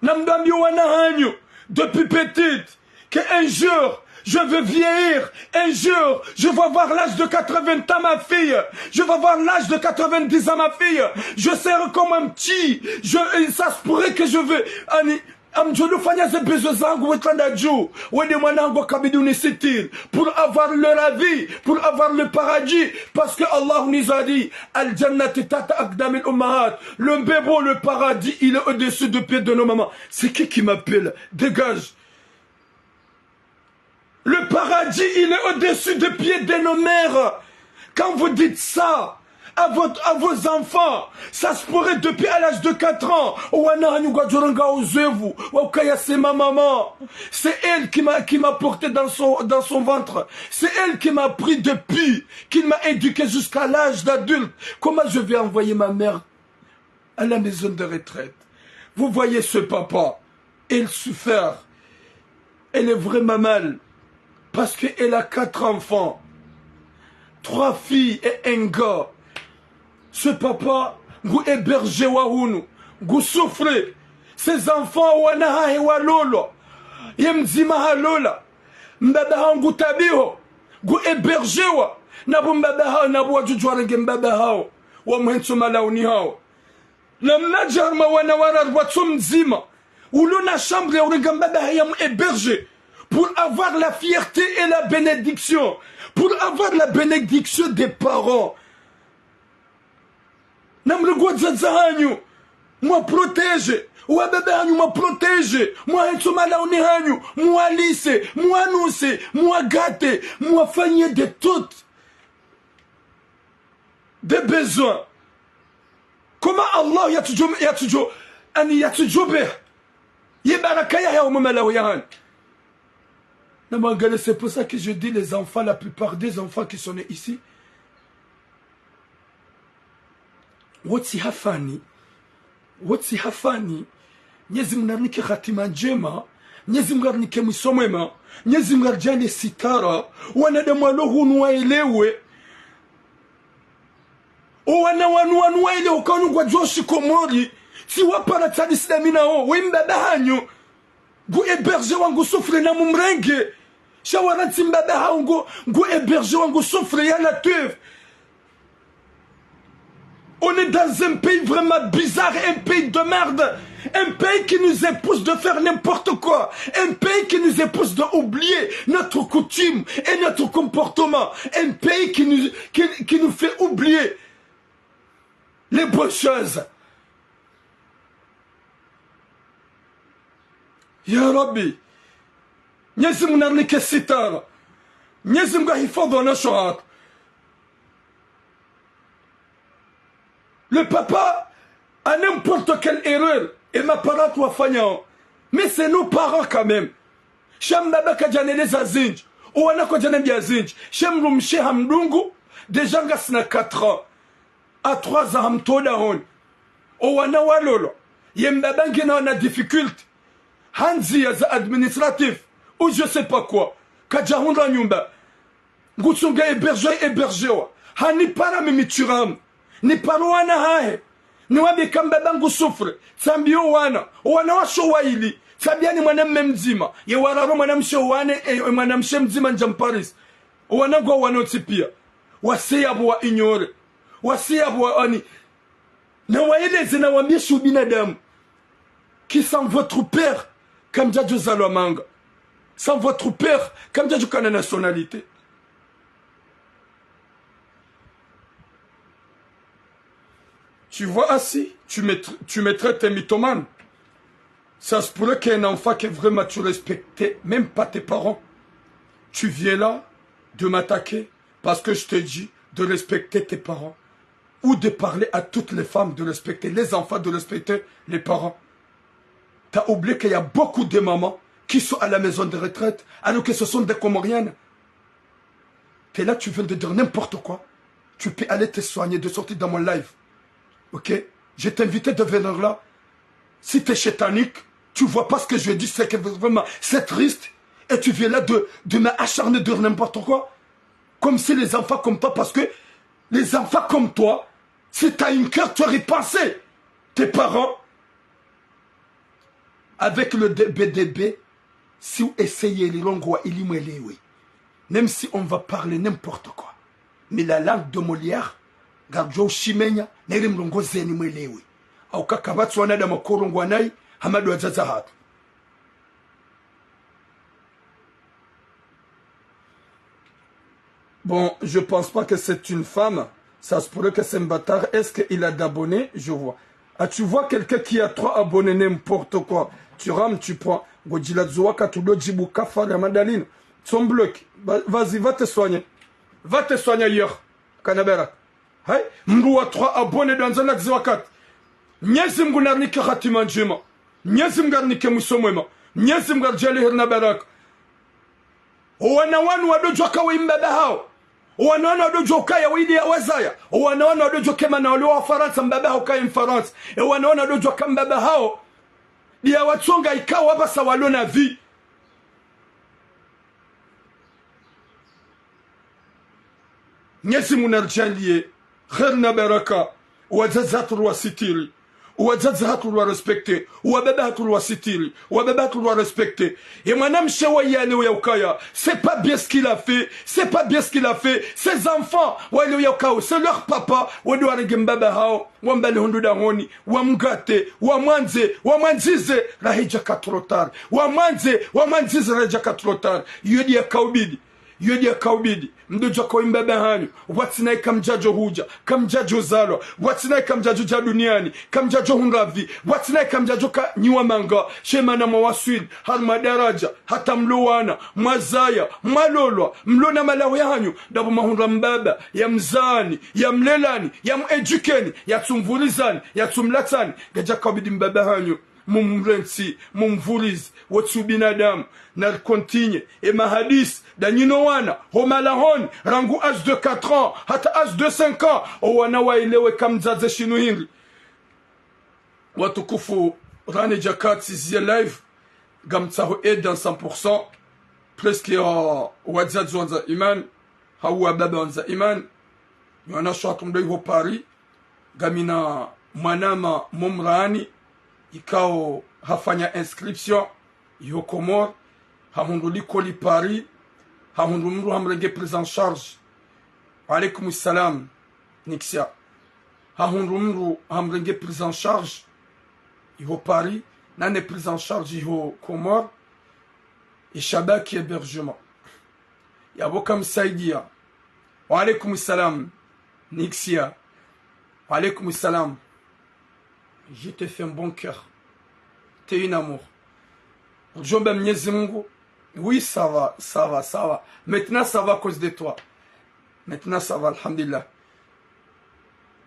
Namdambi Wanahanyo, depuis petite, qu'un jour, je veux vieillir, un jour, je vais avoir l'âge de 80 ans, ma fille, je vais avoir l'âge de 90 ans, ma fille, je serai comme un petit, ça se pourrait que je veux, pour avoir leur avis, pour avoir le paradis, parce que Allah nous a dit le bébé, le paradis, il est au-dessus de pied de nos mamans. C'est qui m'appelle? Dégage. Le paradis, il est au-dessus des pieds de nos mères. Quand vous dites ça à vos enfants, ça se pourrait depuis à l'âge de 4 ans. C'est ma maman. C'est elle qui m'a porté dans son ventre. C'est elle qui m'a pris depuis, qui m'a éduqué jusqu'à l'âge d'adulte. Comment je vais envoyer ma mère à la maison de retraite? Vous voyez ce papa, elle souffre. Elle est vraiment mal. Parce qu'elle a 4 enfants. 3 filles et un gars. Ce papa, vous hébergez Wahunu, vous souffrez. Ces enfants, wanaha et walolo, yemzima halola, mbaba hangu tabiho, vous hébergez wa, nabu mbaba hao, nabu wajujuarenge mbaba hao, wa mwenso malauni hao. Namnajarma wanawara watsum zima, uluna chambre ya urenga mbaba haya mu hébergez. pour avoir la fierté et la bénédiction, pour avoir la bénédiction des parents. Namrugwadzaza hanyu, moi protège, wa bebe hanyu moi protège, moi etsomala oni hanyu, moi lisse, moi nousse, moi gâte, moi fagné de toutes des besoins. Comment Allah yatujou, ani yatujouber, yebarakaya ya umamala yahan. C'est pour ça que je dis les enfants, la plupart des enfants qui sont nés ici, wotsi hafani, Mwenyezi Mungu arnike khatima njema, Mwenyezi Mungu arnike mwisho mwema, Mwenyezi Mungu arjalie sitara, wanadamu walohunu waelewe, wanu waelewe kanu kwa Joshi Komori, si wapara tadi sidamina o, wimba hanyu, gu eberge wangu sufre na mumrenge, shawaranti mbaba haungu, gu eberge wangu sufre ya la teuf. On est dans un pays vraiment bizarre, un pays de merde, un pays qui nous impose de faire n'importe quoi, un pays qui nous impose d'oublier notre coutume et notre comportement, un pays qui nous fait oublier les bonnes choses. Ya Rabbi, Mwenyezi Mungu arnike sitara, Mwenyezi Mungu ahifadhi wanashohara. Le papa a n'importe quelle erreur et ma parent doit faire. Mais c'est nos parents quand même. Shem baba kajane les azinj. Ou ana kajane bi azinj. Shem rumche hamdungu. Déjà ngasna 4 ans. À 3 ans hamtoda hon. Ou ana walolo. Yem baba ngena na difficulté. Hanzi ya administratif. Ou je sais pas quoi. Kajahundra nyumba. Ngutsunga hébergé wa. Hani para mimituram. Ni paruana hae. Ni wabi kamba bangu sufre. Tambio wana washo waili. Tabiani mwanamme mzima. Ye wararo mwanamshe wane. Mwanamshe mzima njamparis. Wanangwa wanotipia. Waseyabu wa ignore. Waseyabu wa ani. Na waeleze na wamieshu binadamu. Qui sans votre père. Comme Djadjo Zalwamanga. Sans votre père. Comme Djadjo kana nationalité. Tu vois assis, tu mettrais tes mythomanes. Ça se pourrait qu'un enfant qui est vraiment tu respectais, même pas tes parents. Tu viens là de m'attaquer parce que je te dis de respecter tes parents. Ou de parler à toutes les femmes de respecter les enfants, de respecter les parents. Tu as oublié qu'il y a beaucoup de mamans qui sont à la maison de retraite alors que ce sont des Comoriennes. Tu es là, tu viens de dire n'importe quoi. Tu peux aller te soigner, de sortir dans mon live. Ok, je t'invitais de venir là. Si tu es chétanique, tu vois pas ce que je dis, c'est que vraiment, c'est triste. Et tu viens là de m'acharner de n'importe quoi. Comme si les enfants comme toi, parce que les enfants comme toi, si tu as une cœur, tu aurais pensé. Tes parents, avec le DBDB, si vous essayez les langues, même si on va parler n'importe quoi. Mais la langue de Molière, Garjo Shimenya, Nerim Longo Zeni Mwelewe. Au Kakabatsu Wanada Makorongwanai, Hamadou Azazahat. Bon, je pense pas que c'est une femme. Ça se pourrait que c'est un bâtard. Est-ce qu'il a d'abonnés? Je vois. Ah, tu vois quelqu'un qui a 3 abonnés, n'importe quoi. Tu rames, tu prends. Godjila Zouaka, Tudo Djibou, Kafa, Ramadeline. Son bloc. Vas-y, va te soigner. Va te soigner ailleurs. Kanabera. Hey, Mrouwa 3 abonnés dans un axe wakat. Nyezim Gunarnike Khatiman Jima. Nyezim Garnike Musomema. Nyezim Garjali Hernabarak. Owana wanu wadojoka wimbebe hao. Owana wanu wadojoka ya widi ya wazaya. Owana wanu wadojoka mana waliwa Faransa mbebe hao kaya Faransa. Owana wanu wadojoka mbebe hao. Dia watsonga ikawa basa walona vi. Nyezim Unarjalie. Kherna baraka wajazat wasitiri wazazi hatulwa respecte, wababa hatulwa sitiri, wababa hatulwa respecte. Et madame Shewayane Yaukaya, c'est pas bien ce qu'il a fait, c'est pas bien ce qu'il a fait. Ses enfants, Wale Yaukao, c'est leur papa, Wadouare Gembaba Hao, Wambale Honduda Honi, Wamgate, Wamanzize, Rahija Katrotar, Wamanzize Rahija Katrotar, Yodi Kaubidi. Yodi ya kaubidi mdoja kwa imbebe hanyu watinai kamjajo huja kamjajo zalo watinai kamjajo ja duniani kamjajo hunravi watinai kamjajo ka nyiwa manga shemana mawaswili har madaraja hata mluwana mazaya malolwa mlona malawi hanyu dabu mahunra mbaba ya mzani ya mlelani ya muedukeni ya tumvulizani ya tumlatani gaja kaubidi mbebe hanyu mumrensi mumvulizi watu binadamu na kontinye e mahadis danyino wana homalahon rangu âge de 4 ans hata âge de 5 ans o wana wailewe kamzaze shinu hili watukufu rane jakati zie live gamtsaho dans 100% presque wazazi wanza iman hawa baba wanza iman yana shatumdai ho Paris gamina manama mumrani ikao hafanya inscription yo Comore hamundu likoli Paris hamundu mru hamrenge prise en charge alaykum salam nixia hamundu mru hamrenge prise en charge yo Paris nane prise en charge yo Comore et Shabaki hébergement yabo kam saidia alaykum salam nixia alaykum salam. Je te fais un bon cœur. T'es une amour. Oui, ça va, ça va, ça va. Maintenant, ça va à cause de toi. Maintenant, ça va, alhamdulillah.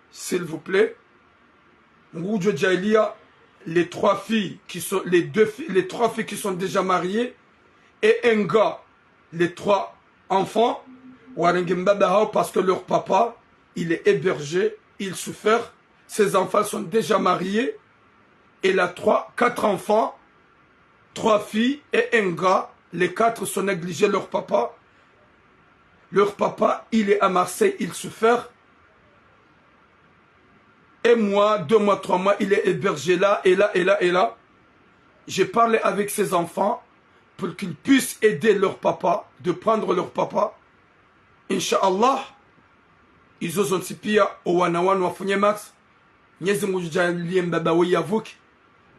S'il vous plaît, les trois filles qui sont, les trois filles qui sont déjà mariées, et un gars, les 3 enfants, parce que leur papa, il est hébergé, il souffre. Ses enfants sont déjà mariés. Et il a 4 enfants, 3 filles et un gars. Les 4 sont négligés leur papa. Leur papa, il est à Marseille, il souffre. Et moi, 2 mois, 3 mois, il est hébergé là, et là, et là, et là. J'ai parlé avec ses enfants pour qu'ils puissent aider leur papa, de prendre leur papa. Inch'Allah, ils osent pia au wanawan wafunye max.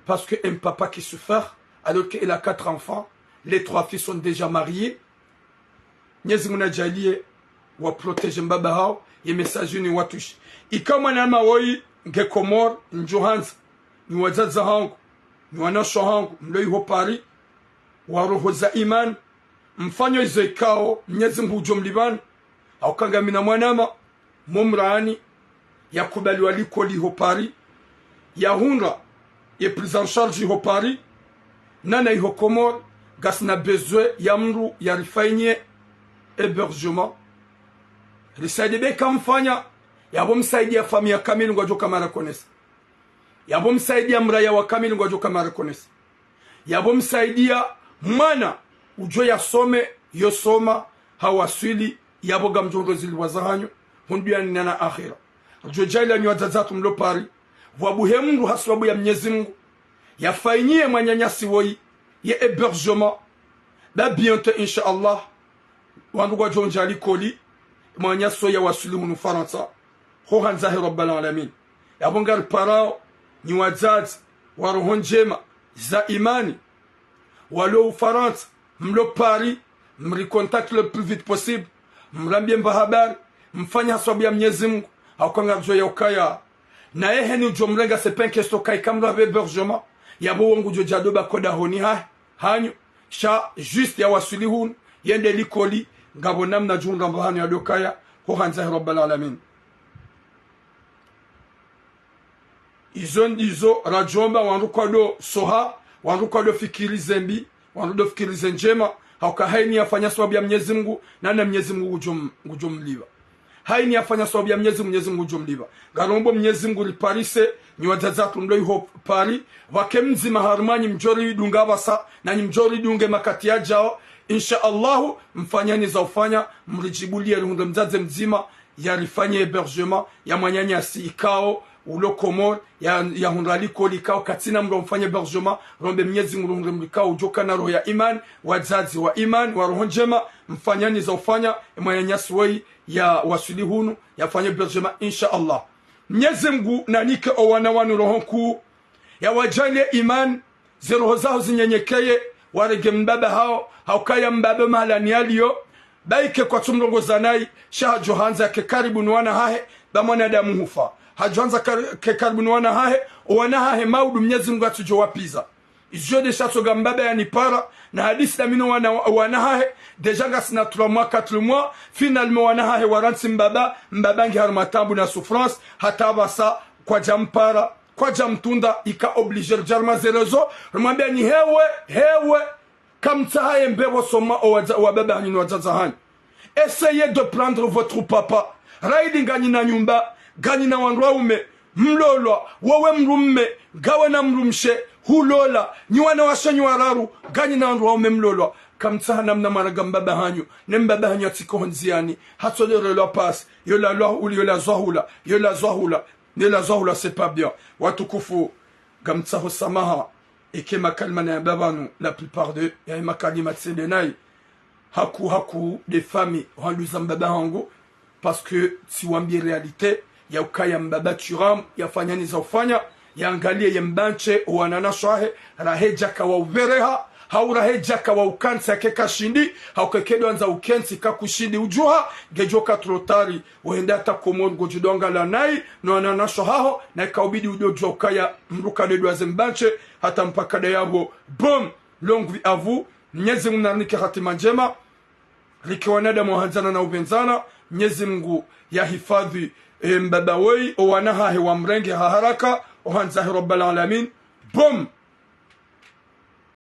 Parce qu'un papa qui souffre, alors qu'il a 4 enfants, les 3 filles sont déjà mariées. Wa protéger mbaba hao, ye message ni watushi. Ikama na mawoi nge Comore, njohanza, ni wazaza hangu, ni wanasho hangu, mloi ho Paris, wa roho za iman, mfanyo izo ikao, Mwenyezi Mungu ujumlibani, au kanga mina mwanama, mumraani, ya kubali walikoli ho Paris, ya hunra, ya prise en charge ho Paris, nana ho Comore, gas na bezwe, ya mru, ya rifanye, hébergement. Risaidebe kamfanya, yabo msaidia familia kamili ngwajo kama rakonesa. Yabo msaidia mraya wa kamili ngwajo kama rakonesa. Yabo msaidia mwana ujo ya some, yosoma, hawaswili, yabo gamjongo ziliwazahanyo, hundu ya nina akhira. Ujo jaila nyo wazazatu mlo Paris, wabuhe mungu haswabu ya Mwenyezi Mungu, ya fainie manyanyasi woi, ya hébergement, da bientôt insha'Allah, wanduwa jonjali koli, mwanya soya wasulimu nufaransa ho hanzahi rabbal alamin yabongar parao ni wazazi wa roho njema za imani walo ufaransa mlo Paris mricontact le plus vite possible mrambie mbahabari mfanya sababu ya Mwenyezi Mungu akonga joya ukaya na ehe ni jomrenga sepenke stokai kamra hébergement yabo wangu jo jado bakoda honi hanyu sha juste ya wasulihun yende likoli ngabo namna junga mbahani ya dokaya ho hanzahi rabbal alamin izo rajomba wandukwado soha wandukwado fikiri zembi wandukwado fikiri zenjema hauka haini yafanya sababu ya Mwenyezi Mungu na Mwenyezi Mungu ujumliwa haini yafanya sababu ya Mwenyezi Mungu ujumliwa garombo Mwenyezi Mungu riparise ni wazazatu mloi ho Paris wakemzi maharmani mjori dunga basa na mjori dunge makati ya jao insha'Allah mfanyani za ufanya mrijibulie rundo mzaze mzima ya rifanye hébergement ya mwanyanya si ikao ulo komor ya hunrali kolikao katina mro mfanye berjema rombe Mwenyezi Mungu mlikao ujoka na roho ya iman wazazi wa iman wa roho njema mfanyani za ufanya mwanyanyasi wei ya wasuli hunu yafanye berjema insha Allah. Mwenyezi Mungu nanike owana wanu roho kuu ya wajalie iman ziroho zao zinyenyekeye warege mbaba hao haukaya mbaba mahalani yaliyo baike kwa tumrongo zanai shaha johanza ke karibu nuwana hahe ba mwanadamu hufa hajohanza ke karibu nuwana hahe wana hahe maudu Mwenyezi Mungu atujo wapiza ijo de shato gambaba ya nipara na hadisi da mino wana hahe deja ngasina 3 mois 4 mois finalement wana hahe waransi mbaba ngi harumatambu na souffrance hata basa kwa jampara kwa jamtunda ika obliger jarma zerezo rumwambia ni hewe kamtahaye mbebo soma wa baba hanyu wazaza hanyu. Essayez de prendre votre papa raidi ngani na nyumba gani na wanraume mlolwa wewe mrumme gawe na mrumshe hulola nyiwana washanyu wararu gani na wanraume mlolwa kamtaha namna maraga mbaba hanyu nembaba hanyu atikohonziani hatolere la passe yola zohula Nila zohula c'est pas bien. Watukufu gamtsaho samaha eke makalma na babanu la plupart de ya makalima tsedenai haku des familles handuza mbaba hango parce que si wambi réalité ya ukaya mbaba turam ya fanyani za ufanya ya angalie ya mbanche wanana shahe raheja kawa uvereha hauraheja kawa ukansi akeka shindi haukekedo anza ukensi kakushindi ujuha gejoka trotari wenda hata komon gojidonga la nai no ananasho haho na ikaubidi udojo ukaya mruka dedo azembanche hata mpaka dayabo boom longue vie à vous Mwenyezi Mungu narnike hatima njema likiwanada muhanzana na ubenzana Mwenyezi Mungu ya hifadhi mbaba wei owanaha hewa mrenge haraka ohanzahi rabbal alamin boom